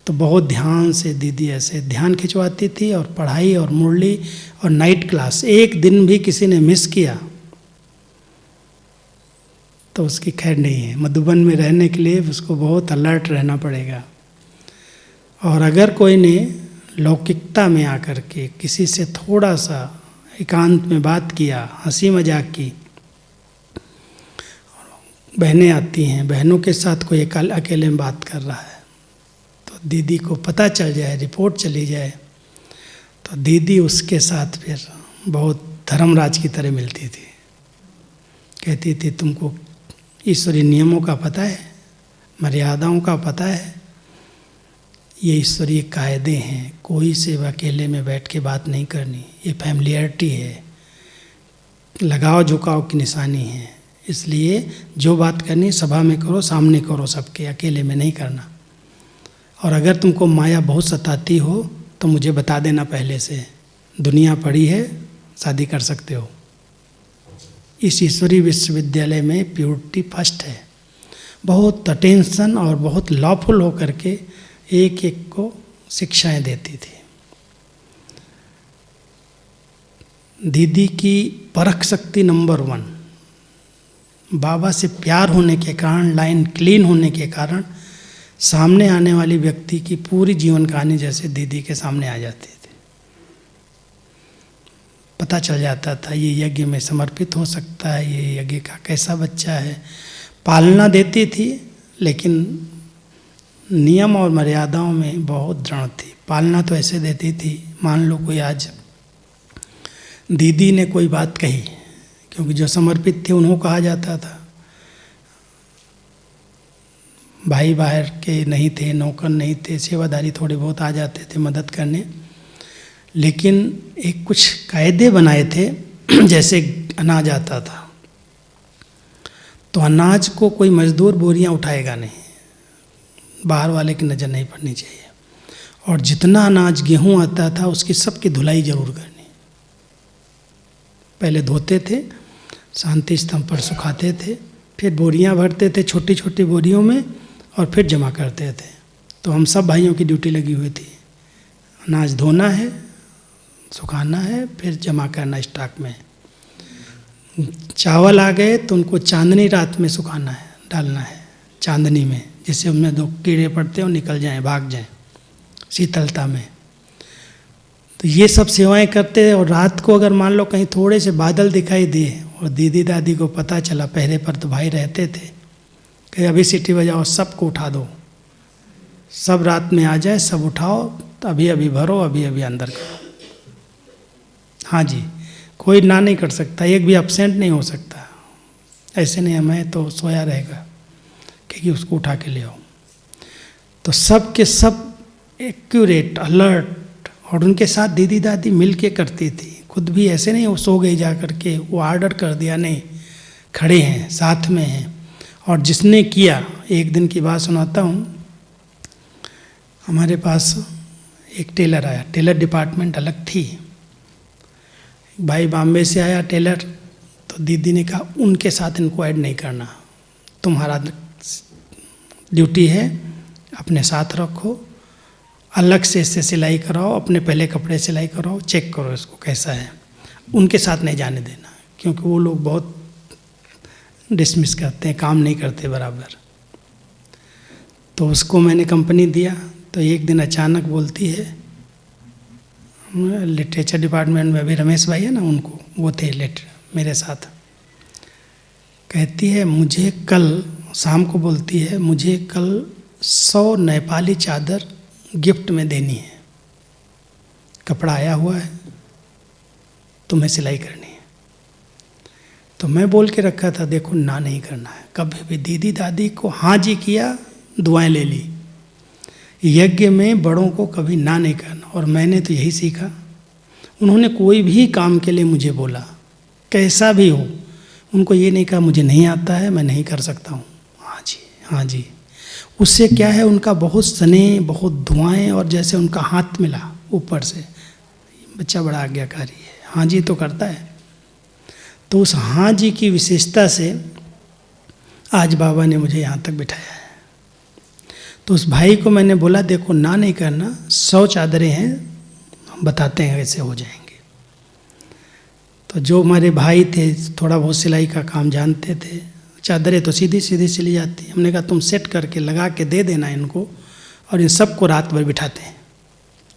तो बहुत ध्यान से दीदी ऐसे ध्यान खिंचवाती थी, और पढ़ाई और मुरली और नाइट क्लास, एक दिन भी किसी ने मिस किया तो उसकी खैर नहीं है। मधुबन में रहने के लिए उसको बहुत अलर्ट रहना पड़ेगा। और अगर कोई ने लौकिकता में आकर के किसी से थोड़ा सा एकांत में बात किया, हंसी मजाक की, बहनें आती हैं, बहनों के साथ कोई अकेले में बात कर रहा है, तो दीदी को पता चल जाए, रिपोर्ट चली जाए, तो दीदी उसके साथ फिर बहुत धर्मराज की तरह मिलती थी। कहती थी, तुमको ईश्वरीय नियमों का पता है, मर्यादाओं का पता है, ये ईश्वरीय कायदे हैं, कोई से अकेले में बैठ के बात नहीं करनी, ये फैमिलियरिटी है, लगाव झुकाव की निशानी है। इसलिए जो बात करनी सभा में करो, सामने करो सबके, अकेले में नहीं करना। और अगर तुमको माया बहुत सताती हो तो मुझे बता देना पहले से, दुनिया पड़ी है, शादी कर सकते हो। इस ईश्वरीय विश्वविद्यालय में प्योरिटी फर्स्ट है। बहुत अटेंशन और बहुत लॉफुल होकर के एक एक को शिक्षाएं देती थी। दीदी की परख शक्ति नंबर 1, बाबा से प्यार होने के कारण, लाइन क्लीन होने के कारण, सामने आने वाली व्यक्ति की पूरी जीवन कहानी जैसे दीदी के सामने आ जाती थी। पता चल जाता था ये यज्ञ में समर्पित हो सकता है, ये यज्ञ का कैसा बच्चा है। पालना देती थी, लेकिन नियम और मर्यादाओं में बहुत दृढ़ थी। पालना तो ऐसे देती थी, मान लो कोई आज दीदी ने कोई बात कही, क्योंकि जो समर्पित थे उन्हों कहा जाता था, भाई बाहर के नहीं थे, नौकर नहीं थे, सेवादारी थोड़े बहुत आ जाते थे मदद करने, लेकिन एक कुछ कायदे बनाए थे। जैसे अनाज आता था, तो अनाज को कोई मजदूर बोरियां उठाएगा नहीं, बाहर वाले की नज़र नहीं पड़नी चाहिए। और जितना अनाज गेहूं आता था उसकी सबकी धुलाई जरूर करनी। पहले धोते थे, शांति स्तंभ पर सुखाते थे, फिर बोरियां भरते थे छोटी छोटी बोरियों में, और फिर जमा करते थे। तो हम सब भाइयों की ड्यूटी लगी हुई थी, अनाज धोना है, सुखाना है, फिर जमा करना स्टॉक में। चावल आ गए तो उनको चांदनी रात में सुखाना है, डालना है चांदनी में, जिससे उनमें 2 कीड़े पड़ते हैं और निकल जाएं, भाग जाएं शीतलता में। तो ये सब सेवाएं करते। और रात को अगर मान लो कहीं थोड़े से बादल दिखाई दिए और दीदी दादी को पता चला, पहले पर तो भाई रहते थे, कि अभी सीटी बजाओ, सबको उठा दो, सब रात में आ जाए, सब उठाओ, अभी अभी भरो, अभी अभी अंदर करो। हाँ जी, कोई ना नहीं कर सकता, एक भी एब्सेंट नहीं हो सकता। ऐसे नहीं मैं तो सोया रहेगा, क्योंकि उसको उठा के ले आओ। तो सब के सब एक्यूरेट, अलर्ट, और उनके साथ दीदी दादी मिल के करती थी। खुद भी ऐसे नहीं वो सो गई जा करके, वो ऑर्डर कर दिया, नहीं, खड़े हैं, साथ में हैं। और जिसने किया, एक दिन की बात सुनाता हूँ, हमारे पास एक टेलर आया, टेलर डिपार्टमेंट अलग थी। भाई बॉम्बे से आया टेलर, तो दीदी ने कहा उनके साथ इनको ऐड नहीं करना, तुम्हारा ड्यूटी है, अपने साथ रखो, अलग से इससे सिलाई कराओ, अपने पहले कपड़े सिलाई कराओ, चेक करो इसको कैसा है, उनके साथ नहीं जाने देना, क्योंकि वो लोग बहुत डिसमिस करते हैं, काम नहीं करते बराबर। तो उसको मैंने कंपनी दिया। तो एक दिन अचानक बोलती है, लिटरेचर डिपार्टमेंट में अभी रमेश भाई है ना, उनको, वो थे मेरे साथ, कहती है मुझे कल शाम को, बोलती है मुझे कल 100 नेपाली चादर गिफ्ट में देनी है, कपड़ा आया हुआ है, तुम्हें सिलाई करनी है। तो मैं बोल के रखा था, देखो ना नहीं करना है कभी भी। दीदी दादी को हाँ जी किया, दुआएं ले ली। यज्ञ में बड़ों को कभी ना नहीं करना, और मैंने तो यही सीखा। उन्होंने कोई भी काम के लिए मुझे बोला, कैसा भी हो, उनको ये नहीं कहा मुझे नहीं आता है, मैं नहीं कर सकता हूँ, हाँ जी हाँ जी। उससे क्या है, उनका बहुत स्नेह, बहुत दुआएं, और जैसे उनका हाथ मिला ऊपर से, बच्चा बड़ा आज्ञाकारी है, हाँ जी तो करता है। तो उस हाँ जी की विशेषता से आज बाबा ने मुझे यहाँ तक बिठाया है। तो उस भाई को मैंने बोला, देखो ना नहीं करना, 100 चादरें हैं, हम बताते हैं कैसे हो जाएंगे। तो जो हमारे भाई थे, थोड़ा बहुत सिलाई का काम जानते थे, चादरें तो सीधी सीधी सिली जाती। हमने कहा तुम सेट करके लगा के दे देना इनको, और इन सबको रात भर बिठाते हैं।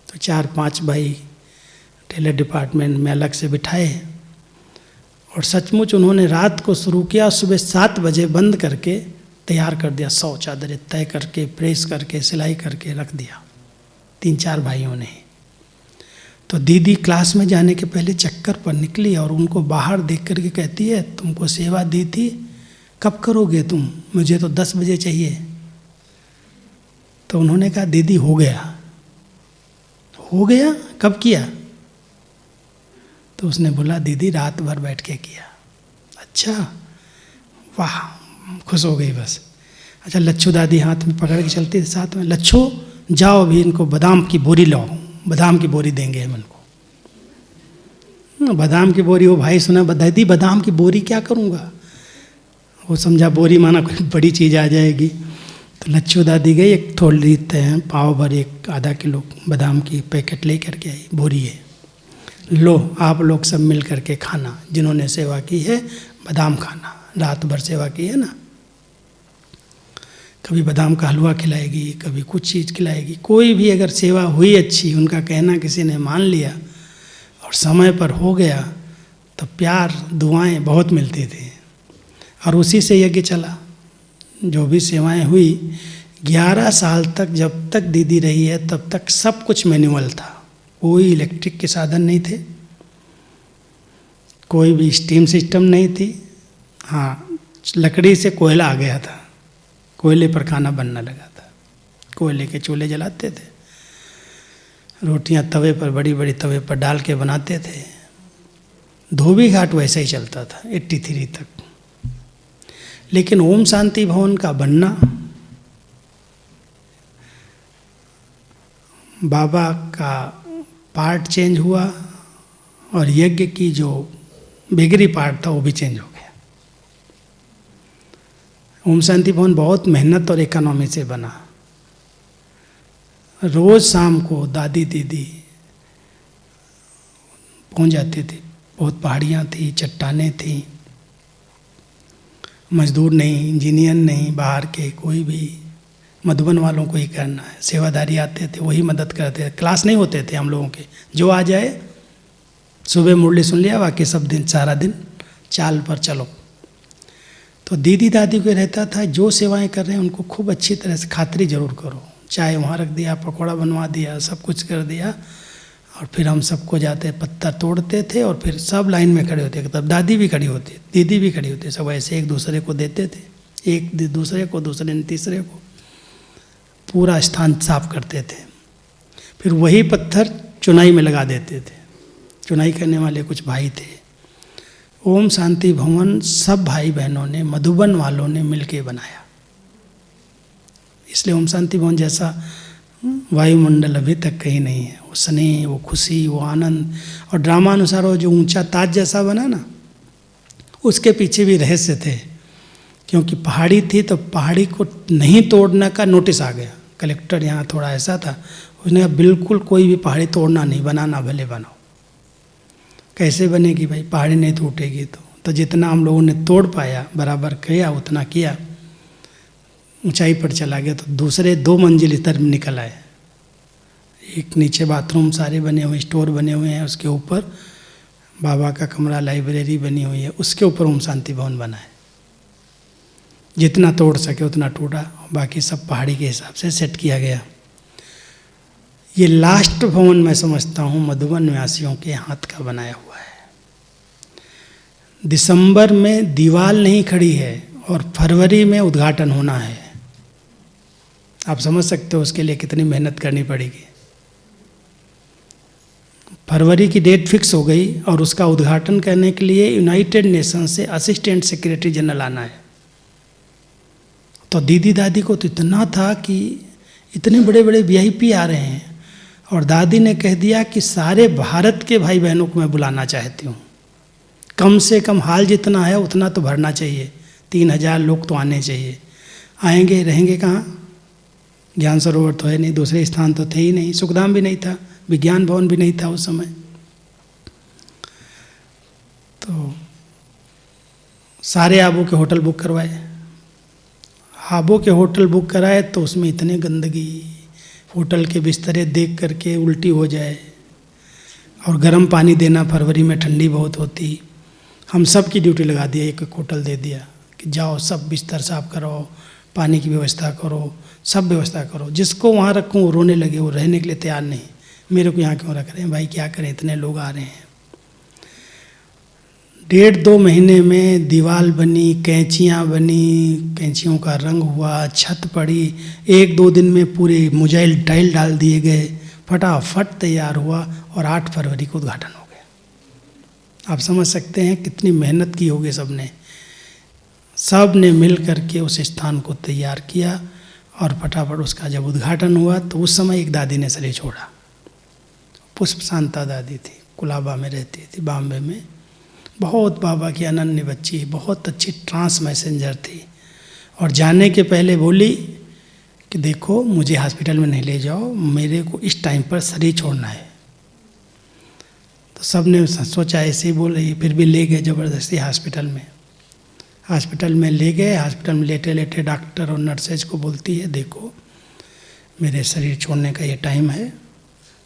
तो 4-5 भाई टेलर डिपार्टमेंट में अलग से बिठाए, और सचमुच उन्होंने रात को शुरू किया, सुबह 7 बजे बंद करके तैयार कर दिया। 100 चादरें तय करके, प्रेस करके, सिलाई करके रख दिया 3-4 भाइयों ने। तो दीदी क्लास में जाने के पहले चक्कर पर निकली, और उनको बाहर देख करके कहती है, तुमको सेवा दी थी, कब करोगे तुम, मुझे तो 10 बजे चाहिए। तो उन्होंने कहा दीदी हो गया। हो गया? कब किया? तो उसने बोला दीदी रात भर बैठ के किया। अच्छा, वाह, खुश हो गई बस। अच्छा, लच्छू दादी हाथ में पकड़ के चलती थी साथ में, लच्छू जाओ अभी इनको बादाम की बोरी लाओ, बादाम की बोरी देंगे हम इनको। बादाम की बोरी, वो भाई सुना, दादी बादाम की बोरी क्या करूँगा? वो समझा बोरी माना कोई बड़ी चीज़ आ जाएगी। तो लच्छू दादी गई, एक थोड़ी पाव भर, 1-आधा किलो बादाम की पैकेट ले करके आई, बोरी है, लो आप लोग सब मिल करके खाना, जिन्होंने सेवा की है बादाम खाना, रात भर सेवा की है ना। कभी बादाम का हलवा खिलाएगी, कभी कुछ चीज़ खिलाएगी। कोई भी अगर सेवा हुई अच्छी, उनका कहना किसी ने मान लिया और समय पर हो गया, तो प्यार दुआएं बहुत मिलती थी। और उसी से यज्ञ चला। जो भी सेवाएं हुई, 11 साल तक जब तक दीदी रही है तब तक सब कुछ मैनुअल था। कोई इलेक्ट्रिक के साधन नहीं थे, कोई भी स्टीम सिस्टम नहीं थी। हाँ, लकड़ी से कोयला आ गया था, कोयले पर खाना बनने लगा था, कोयले के चूल्हे जलाते थे, रोटियां तवे पर, बड़ी बड़ी तवे पर डाल के बनाते थे। धोबी घाट वैसे ही चलता था 83 तक। लेकिन ओम शांति भवन का बनना, बाबा का पार्ट चेंज हुआ, और यज्ञ की जो बिगड़ी पार्ट था वो भी चेंज हो गया। ओम शांति भवन बहुत मेहनत और इकोनॉमी से बना। रोज शाम को दादी दीदी पहुंच जाते थे। बहुत पहाड़ियाँ थी, चट्टानें थी, मजदूर नहीं, इंजीनियर नहीं, बाहर के कोई भी, मधुबन वालों को ही करना है। सेवादारी आते थे, वही मदद करते थे। क्लास नहीं होते थे हम लोगों के, जो आ जाए सुबह मुरली सुन लिया, बाकी सब दिन सारा दिन चाल पर चलो। तो दीदी दादी को रहता था, जो सेवाएं कर रहे हैं उनको खूब अच्छी तरह से खातिरी जरूर करो, चाय वहाँ रख दिया, पकौड़ा बनवा दिया, सब कुछ कर दिया। और फिर हम सबको जाते पत्थर तोड़ते थे और फिर सब लाइन में खड़े होते, तब दादी भी खड़ी होती, दीदी भी खड़ी होती, सब ऐसे एक दूसरे को देते थे, एक दूसरे को, दूसरे ने तीसरे को, पूरा स्थान साफ करते थे। फिर वही पत्थर चुनाई में लगा देते थे। चुनाई करने वाले कुछ भाई थे। ओम शांति भवन सब भाई बहनों ने, मधुबन वालों ने मिलके बनाया। इसलिए ओम शांति भवन जैसा वायुमंडल अभी तक कहीं नहीं है। वो स्नेह, वो खुशी, वो आनंद। और ड्रामा अनुसार वो जो ऊंचा ताज जैसा बना ना, उसके पीछे भी रहस्य थे। क्योंकि पहाड़ी थी तो पहाड़ी को नहीं तोड़ने का नोटिस आ गया। कलेक्टर यहाँ थोड़ा ऐसा था, उसने कहा बिल्कुल कोई भी पहाड़ी तोड़ना नहीं, बनाना भले बनाओ। कैसे बनेगी भाई, पहाड़ी नहीं टूटेगी तो जितना हम लोगों ने तोड़ पाया, बराबर किया, उतना किया, ऊंचाई पर चला गया। तो दूसरे 2 मंजिल इधर निकल आए। एक नीचे बाथरूम सारे बने हुए, स्टोर बने हुए हैं, उसके ऊपर बाबा का कमरा, लाइब्रेरी बनी हुई है, उसके ऊपर ओम शांति भवन बना है। जितना तोड़ सके उतना टूटा, बाकी सब पहाड़ी के हिसाब से सेट किया गया। ये लास्ट भवन मैं समझता हूँ मधुबन निवासियों के हाथ का बनाया हुआ है। दिसंबर में दीवार नहीं खड़ी है और फरवरी में उद्घाटन होना है। आप समझ सकते हो उसके लिए कितनी मेहनत करनी पड़ेगी। फरवरी की डेट फिक्स हो गई और उसका उद्घाटन करने के लिए यूनाइटेड नेशन से असिस्टेंट सेक्रेटरी जनरल आना है। तो दीदी दादी को तो इतना था कि इतने बड़े बड़े वीआईपी आ रहे हैं, और दादी ने कह दिया कि सारे भारत के भाई बहनों को मैं बुलाना चाहती हूँ। कम से कम हाल जितना है उतना तो भरना चाहिए, 3000 लोग तो आने चाहिए। आएंगे, रहेंगे कहाँ? ज्ञान सरोवर तो है नहीं, दूसरे स्थान तो थे ही नहीं, सुखधाम भी नहीं था, विज्ञान भवन भी नहीं था उस समय। तो सारे आबू के होटल बुक करवाए। आबू के होटल बुक कराए तो उसमें इतने गंदगी, होटल के बिस्तरे देख करके उल्टी हो जाए, और गर्म पानी देना, फरवरी में ठंडी बहुत होती। हम सब की ड्यूटी लगा दिया, एक एक होटल दे दिया कि जाओ सब बिस्तर साफ करो, पानी की व्यवस्था करो, सब व्यवस्था करो। जिसको वहाँ रखूँ वो रोने लगे, वो रहने के लिए तैयार नहीं। मेरे को यहाँ क्यों रख रहे हैं भाई, क्या करें, इतने लोग आ रहे हैं। 1.5-2 महीने में दीवार बनी, कैंचियाँ बनी, कैंचियों का रंग हुआ, छत पड़ी, 1-2 दिन में पूरे मुजाइल टाइल डाल दिए गए, फटाफट तैयार हुआ और 8 फरवरी को उद्घाटन हो गया। आप समझ सकते हैं कितनी मेहनत की होगी सबने। सब ने मिल करके उस स्थान को तैयार किया और फटाफट उसका जब उद्घाटन हुआ तो उस समय एक दादी ने शरीर छोड़ा। पुष्प शांता दादी थी, कुलाबा में रहती थी, बॉम्बे में। बहुत बाबा की अनन्य बच्ची, बहुत अच्छी ट्रांस मैसेंजर थी। और जाने के पहले बोली कि देखो मुझे हॉस्पिटल में नहीं ले जाओ, मेरे को इस टाइम पर शरीर छोड़ना है। तो सब ने सोचा ऐसे ही बोल रही, फिर भी ले गए ज़बरदस्ती हॉस्पिटल में। हॉस्पिटल में ले गए। हॉस्पिटल में लेटे लेटे डॉक्टर और नर्सेज को बोलती है देखो मेरे शरीर छोड़ने का ये टाइम है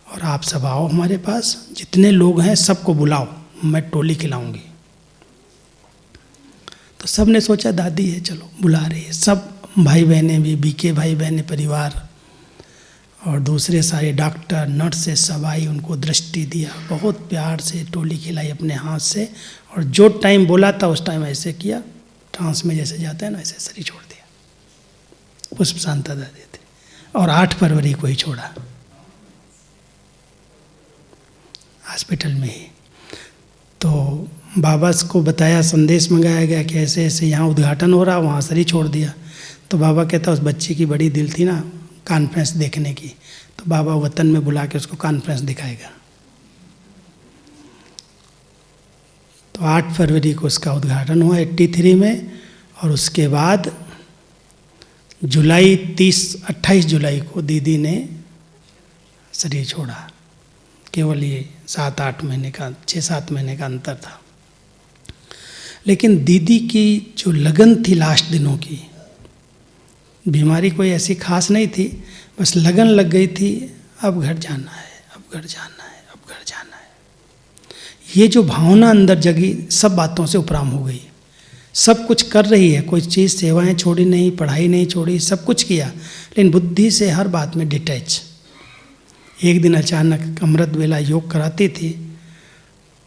और आप सब आओ हमारे पास, जितने लोग हैं सबको बुलाओ, मैं टोली खिलाऊंगी। तो सब ने सोचा दादी है चलो बुला रही है। सब भाई बहनें भी, बीके भाई बहनें परिवार और दूसरे सारे डॉक्टर नर्सेज सब आई, उनको दृष्टि दिया, बहुत प्यार से टोली खिलाई अपने हाथ से। और जो टाइम बोला था उस टाइम ऐसे किया, ट्रांस में जैसे जाता है ना ऐसे शरीर छोड़ दिया। पुष्प शांता दादी थे और 8 फरवरी को ही छोड़ा, हॉस्पिटल में ही। तो बाबा को बताया, संदेश मंगाया गया कि ऐसे ऐसे यहाँ उद्घाटन हो रहा, वहाँ शरीर छोड़ दिया। तो बाबा कहता उस बच्चे की बड़ी दिल थी ना कॉन्फ्रेंस देखने की, तो बाबा वतन में बुला के उसको कॉन्फ्रेंस दिखाएगा। तो 8 फरवरी को उसका उद्घाटन हुआ 83 में। और उसके बाद 28 जुलाई को दीदी ने शरीर छोड़ा। केवल ये 7-8 महीने का, 6-7 महीने का अंतर था। लेकिन दीदी की जो लगन थी लास्ट दिनों की, बीमारी कोई ऐसी खास नहीं थी, बस लगन लग गई थी, अब घर जाना है, अब घर जाना है, अब घर जाना है। ये जो भावना अंदर जगी सब बातों से उपराम हो गई। सब कुछ कर रही है, कोई चीज़ सेवाएं छोड़ी नहीं, पढ़ाई नहीं छोड़ी, सब कुछ किया, लेकिन बुद्धि से हर बात में डिटैच। एक दिन अचानक अमृत वेला योग कराती थी,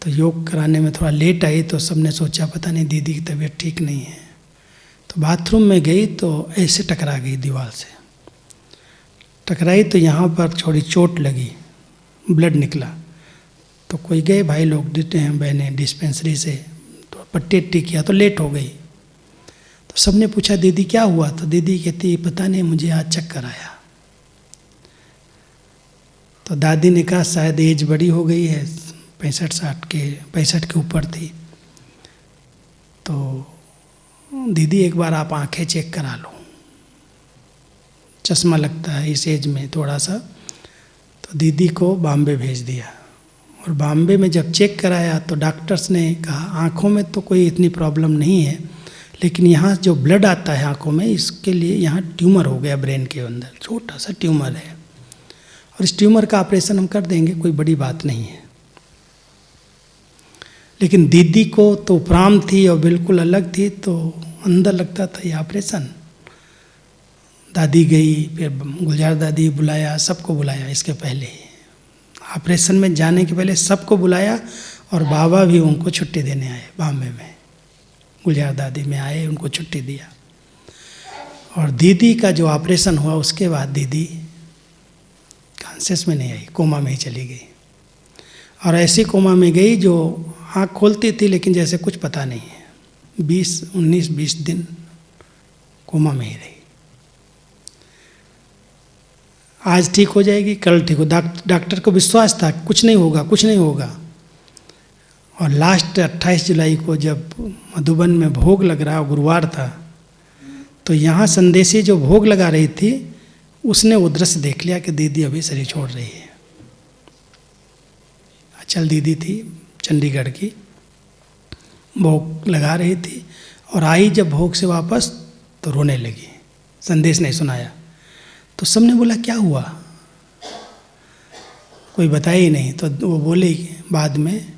तो योग कराने में थोड़ा लेट आई, तो सबने सोचा पता नहीं दीदी की तबीयत ठीक नहीं है। तो बाथरूम में गई तो ऐसे टकरा गई दीवार से, टकराई तो यहाँ पर थोड़ी चोट लगी, ब्लड निकला। तो कोई गए भाई लोग देते हैं बहने डिस्पेंसरी से, तो पट्टी अट्टी किया तो लेट हो गई। तो सबने पूछा दीदी क्या हुआ, तो दीदी कहती पता नहीं मुझे आज चक्कर आया। तो दादी ने कहा शायद एज बड़ी हो गई है, 65 के ऊपर थी, तो दीदी एक बार आप आंखें चेक करा लो, चश्मा लगता है इस एज में थोड़ा सा। तो दीदी को बॉम्बे भेज दिया, और बॉम्बे में जब चेक कराया तो डॉक्टर्स ने कहा आँखों में तो कोई इतनी प्रॉब्लम नहीं है, लेकिन यहाँ जो ब्लड आता है आँखों में, इसके लिए यहाँ ट्यूमर हो गया ब्रेन के अंदर, छोटा सा ट्यूमर है, और इस ट्यूमर का ऑपरेशन हम कर देंगे, कोई बड़ी बात नहीं है। लेकिन दीदी को तो उपराम थी और बिल्कुल अलग थी, तो अंदर लगता था ये ऑपरेशन। दादी गई, फिर गुलजार दादी बुलाया, सबको बुलाया, इसके पहले ऑपरेशन में जाने के पहले सबको बुलाया, और बाबा भी उनको छुट्टी देने आए बॉम्बे में, गुलजार दादी में आए, उनको छुट्टी दिया। और दीदी का जो ऑपरेशन हुआ उसके बाद दीदी कॉन्शियस में नहीं आई, कोमा में ही चली गई। और ऐसी कोमा में गई जो आँख खोलती थी लेकिन जैसे कुछ पता नहीं है, 19-20 दिन कोमा में ही रही। आज ठीक हो जाएगी, कल ठीक हो, डॉक्टर को विश्वास था कुछ नहीं होगा, कुछ नहीं होगा। और लास्ट 28 जुलाई को जब मधुबन में भोग लग रहा, गुरुवार था, तो यहाँ संदेशी जो भोग लगा रही थी उसने वो दृश्य देख लिया कि दीदी अभी शरीर छोड़ रही है। अचल दीदी थी चंडीगढ़ की, भोग लगा रही थी, और आई जब भोग से वापस तो रोने लगी, संदेश नहीं सुनाया। तो सबने बोला क्या हुआ, कोई बताया ही नहीं। तो वो बोले बाद में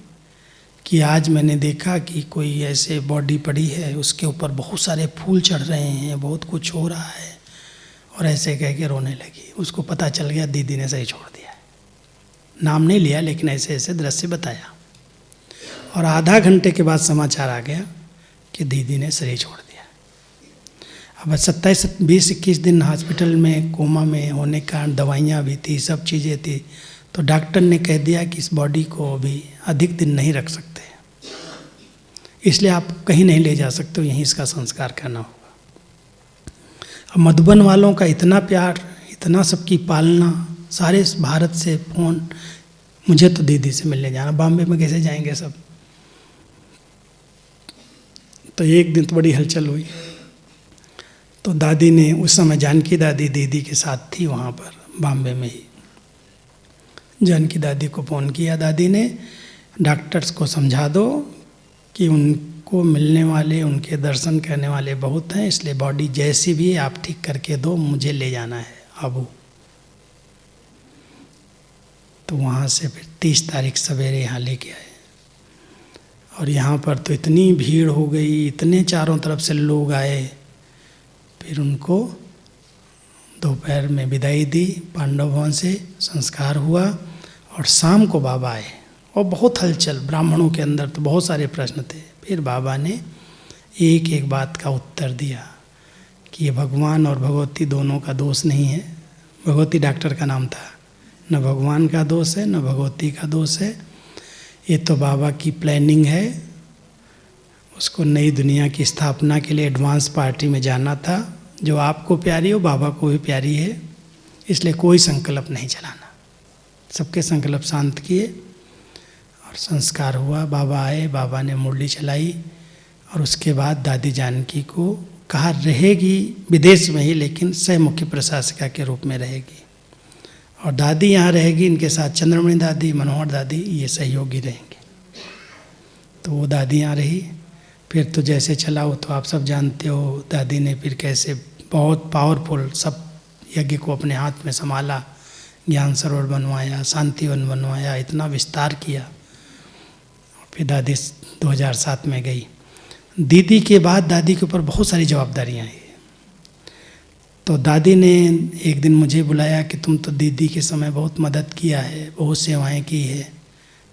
कि आज मैंने देखा कि कोई ऐसे बॉडी पड़ी है, उसके ऊपर बहुत सारे फूल चढ़ रहे हैं, बहुत कुछ हो रहा है, और ऐसे कह के रोने लगी। उसको पता चल गया दीदी ने सही छोड़ दिया है। नाम नहीं लिया लेकिन ऐसे ऐसे दृश्य बताया, और आधा घंटे के बाद समाचार आ गया कि दीदी ने शरीर छोड़ दिया। अब 27-20-21 दिन हॉस्पिटल में कोमा में होने का, दवाइयाँ भी थी, सब चीज़ें थी, तो डॉक्टर ने कह दिया कि इस बॉडी को अभी अधिक दिन नहीं रख सकते, इसलिए आप कहीं नहीं ले जा सकते हो, यहीं इसका संस्कार करना होगा। अब मधुबन वालों का इतना प्यार, इतना सबकी पालना, सारे भारत से फ़ोन, मुझे तो दीदी से मिलने जाना, बॉम्बे में कैसे जाएंगे सब। तो एक दिन तो बड़ी हलचल हुई। तो दादी ने, उस समय जानकी दादी दीदी के साथ थी वहाँ पर बॉम्बे में ही, जानकी दादी को फ़ोन किया। दादी ने डॉक्टर्स को समझा दो कि उनको मिलने वाले, उनके दर्शन करने वाले बहुत हैं, इसलिए बॉडी जैसी भी है आप ठीक करके दो, मुझे ले जाना है आबू। तो वहाँ से फिर 30 तारीख सवेरे यहाँ लेके आए, और यहाँ पर तो इतनी भीड़ हो गई, इतने चारों तरफ से लोग आए। फिर उनको दोपहर में विदाई दी, पांडव भवन से संस्कार हुआ, और शाम को बाबा आए, और बहुत हलचल, ब्राह्मणों के अंदर तो बहुत सारे प्रश्न थे। फिर बाबा ने एक एक बात का उत्तर दिया कि ये भगवान और भगवती दोनों का दोष नहीं है। भगवती डॉक्टर का नाम था, न भगवान का दोष है न भगवती का दोष है, ये तो बाबा की प्लानिंग है। उसको नई दुनिया की स्थापना के लिए एडवांस पार्टी में जाना था, जो आपको प्यारी हो बाबा को भी प्यारी है, इसलिए कोई संकल्प नहीं चलाना। सबके संकल्प शांत किए और संस्कार हुआ। बाबा आए, बाबा ने मुरली चलाई, और उसके बाद दादी जानकी को कहा रहेगी विदेश में ही, लेकिन सह मुख्य प्रशासिका के रूप में रहेगी, और दादी यहाँ रहेगी, इनके साथ चंद्रमणि दादी, मनोहर दादी, ये सहयोगी रहेंगे। तो वो दादी यहाँ रही। फिर तो जैसे चला वो तो आप सब जानते हो, दादी ने फिर कैसे बहुत पावरफुल सब यज्ञ को अपने हाथ में संभाला, ज्ञान सरोवर बनवाया, शांतिवन बनवाया, इतना विस्तार किया। फिर दादी 2007 में गई। दीदी के बाद दादी के ऊपर बहुत सारी जिम्मेदारियाँ आई। तो दादी ने एक दिन मुझे बुलाया कि तुम तो दीदी के समय बहुत मदद किया है, बहुत सेवाएं की है,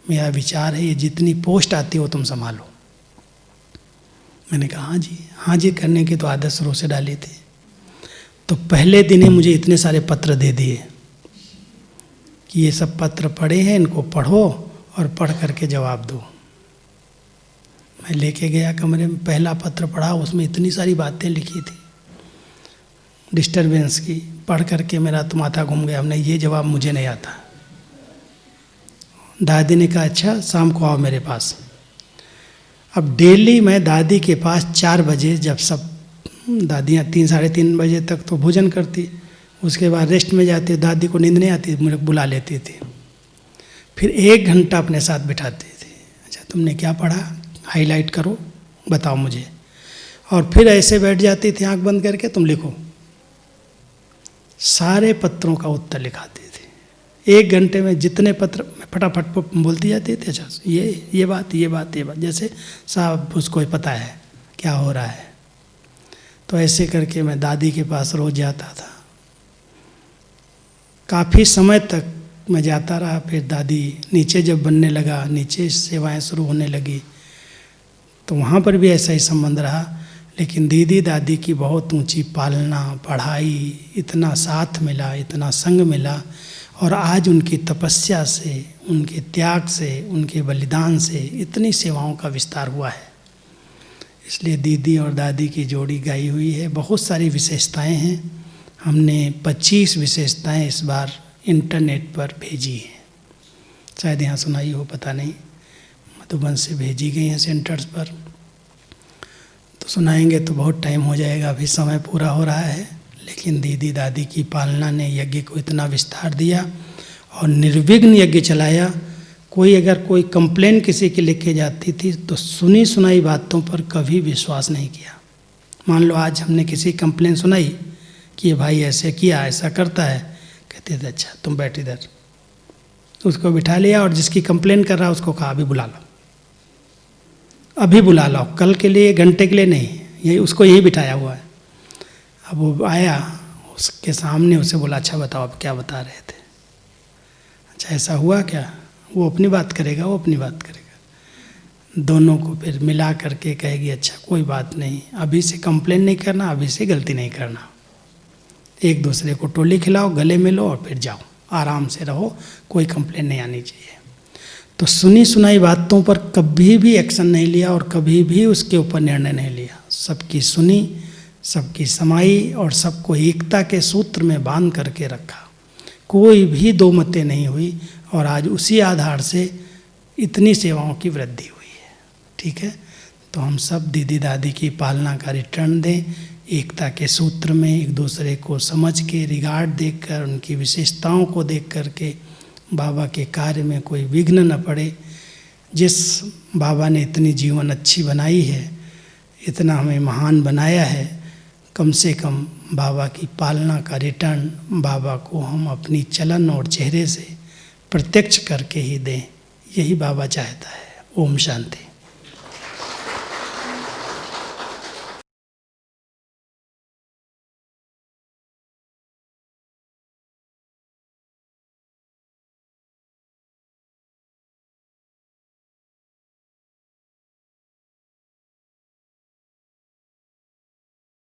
मेरा विचार है ये जितनी पोस्ट आती हो तुम संभालो। मैंने कहा हाँ जी करने की तो आदत शुरू से डाली थी। तो पहले दिन ही मुझे इतने सारे पत्र दे दिए कि ये सब पत्र पढ़े हैं, इनको पढ़ो और पढ़ करके जवाब दो। मैं लेके गया कमरे में, पहला पत्र पढ़ा, उसमें इतनी सारी बातें लिखी थी डिस्टरबेंस की। पढ़ करके मेरा तो माथा घूम गया, हमने ये जवाब मुझे नहीं आता। दादी ने कहा अच्छा शाम को आओ मेरे पास। अब डेली मैं दादी के पास 4 बजे, जब सब दादियाँ 3 साढ़े 3 बजे तक तो भोजन करती, उसके बाद रेस्ट में जाती, दादी को नींद नहीं आती, मुझे बुला लेती थी। फिर 1 घंटा अपने साथ बिठाती थी। अच्छा तुमने क्या पढ़ा, हाईलाइट करो, बताओ मुझे। और फिर ऐसे बैठ जाती थी आंख बंद करके, तुम लिखो। सारे पत्रों का उत्तर लिखाती थी। 1 घंटे में जितने पत्र फटाफट बोलती जाती थी। अच्छा ये बात, जैसे साहब उसको ही पता है क्या हो रहा है। तो ऐसे करके मैं दादी के पास रोज जाता था। काफ़ी समय तक मैं जाता रहा। फिर दादी नीचे जब बनने लगा, नीचे सेवाएं शुरू होने लगी, तो वहाँ पर भी ऐसा ही संबंध रहा। लेकिन दीदी दादी की बहुत ऊंची पालना, पढ़ाई, इतना साथ मिला, इतना संग मिला, और आज उनकी तपस्या से, उनके त्याग से, उनके बलिदान से इतनी सेवाओं का विस्तार हुआ है। इसलिए दीदी और दादी की जोड़ी गाई हुई है। बहुत सारी विशेषताएं हैं। हमने 25 विशेषताएं इस बार इंटरनेट पर भेजी हैं। शायद यहाँ सुनाई हो, पता नहीं, मधुबन से भेजी गई हैं सेंटर्स पर। तो सुनाएंगे तो बहुत टाइम हो जाएगा, अभी समय पूरा हो रहा है। लेकिन दीदी दादी की पालना ने यज्ञ को इतना विस्तार दिया और निर्विघ्न यज्ञ चलाया। कोई कंप्लेन किसी की लिख के जाती थी तो सुनी सुनाई बातों पर कभी विश्वास नहीं किया। मान लो आज हमने किसी कंप्लेन सुनाई कि ये भाई ऐसे किया, ऐसा करता है, कहते थे अच्छा तुम बैठ इधर। उसको बिठा लिया और जिसकी कंप्लेन कर रहा उसको कहा अभी बुला लो, अभी बुला लो, कल के लिए, घंटे के लिए नहीं, यही उसको यही बिठाया हुआ है। अब वो आया, उसके सामने उसे बोला अच्छा बताओ अब क्या बता रहे थे। अच्छा ऐसा हुआ क्या, वो अपनी बात करेगा, वो अपनी बात करेगा। दोनों को फिर मिला करके कहेगी अच्छा कोई बात नहीं, अभी से कंप्लेन नहीं करना, अभी से गलती नहीं करना। एक दूसरे को टोली खिलाओ, गले मिलो और फिर जाओ, आराम से रहो, कोई कंप्लेन नहीं आनी चाहिए। तो सुनी सुनाई बातों पर कभी भी एक्शन नहीं लिया और कभी भी उसके ऊपर निर्णय नहीं लिया। सबकी सुनी, सबकी समाई और सबको एकता के सूत्र में बांध करके रखा। कोई भी दो मतें नहीं हुई और आज उसी आधार से इतनी सेवाओं की वृद्धि हुई है। ठीक है, तो हम सब दीदी दादी की पालना का रिटर्न दें, एकता के सूत्र में एक दूसरे को समझ के, रिगार्ड देखकर, उनकी विशेषताओं को देख करके बाबा के कार्य में कोई विघ्न न पड़े। जिस बाबा ने इतनी जीवन अच्छी बनाई है, इतना हमें महान बनाया है, कम से कम बाबा की पालना का रिटर्न बाबा को हम अपनी चलन और चेहरे से प्रत्यक्ष करके ही दें। यही बाबा चाहता है। ओम शांति।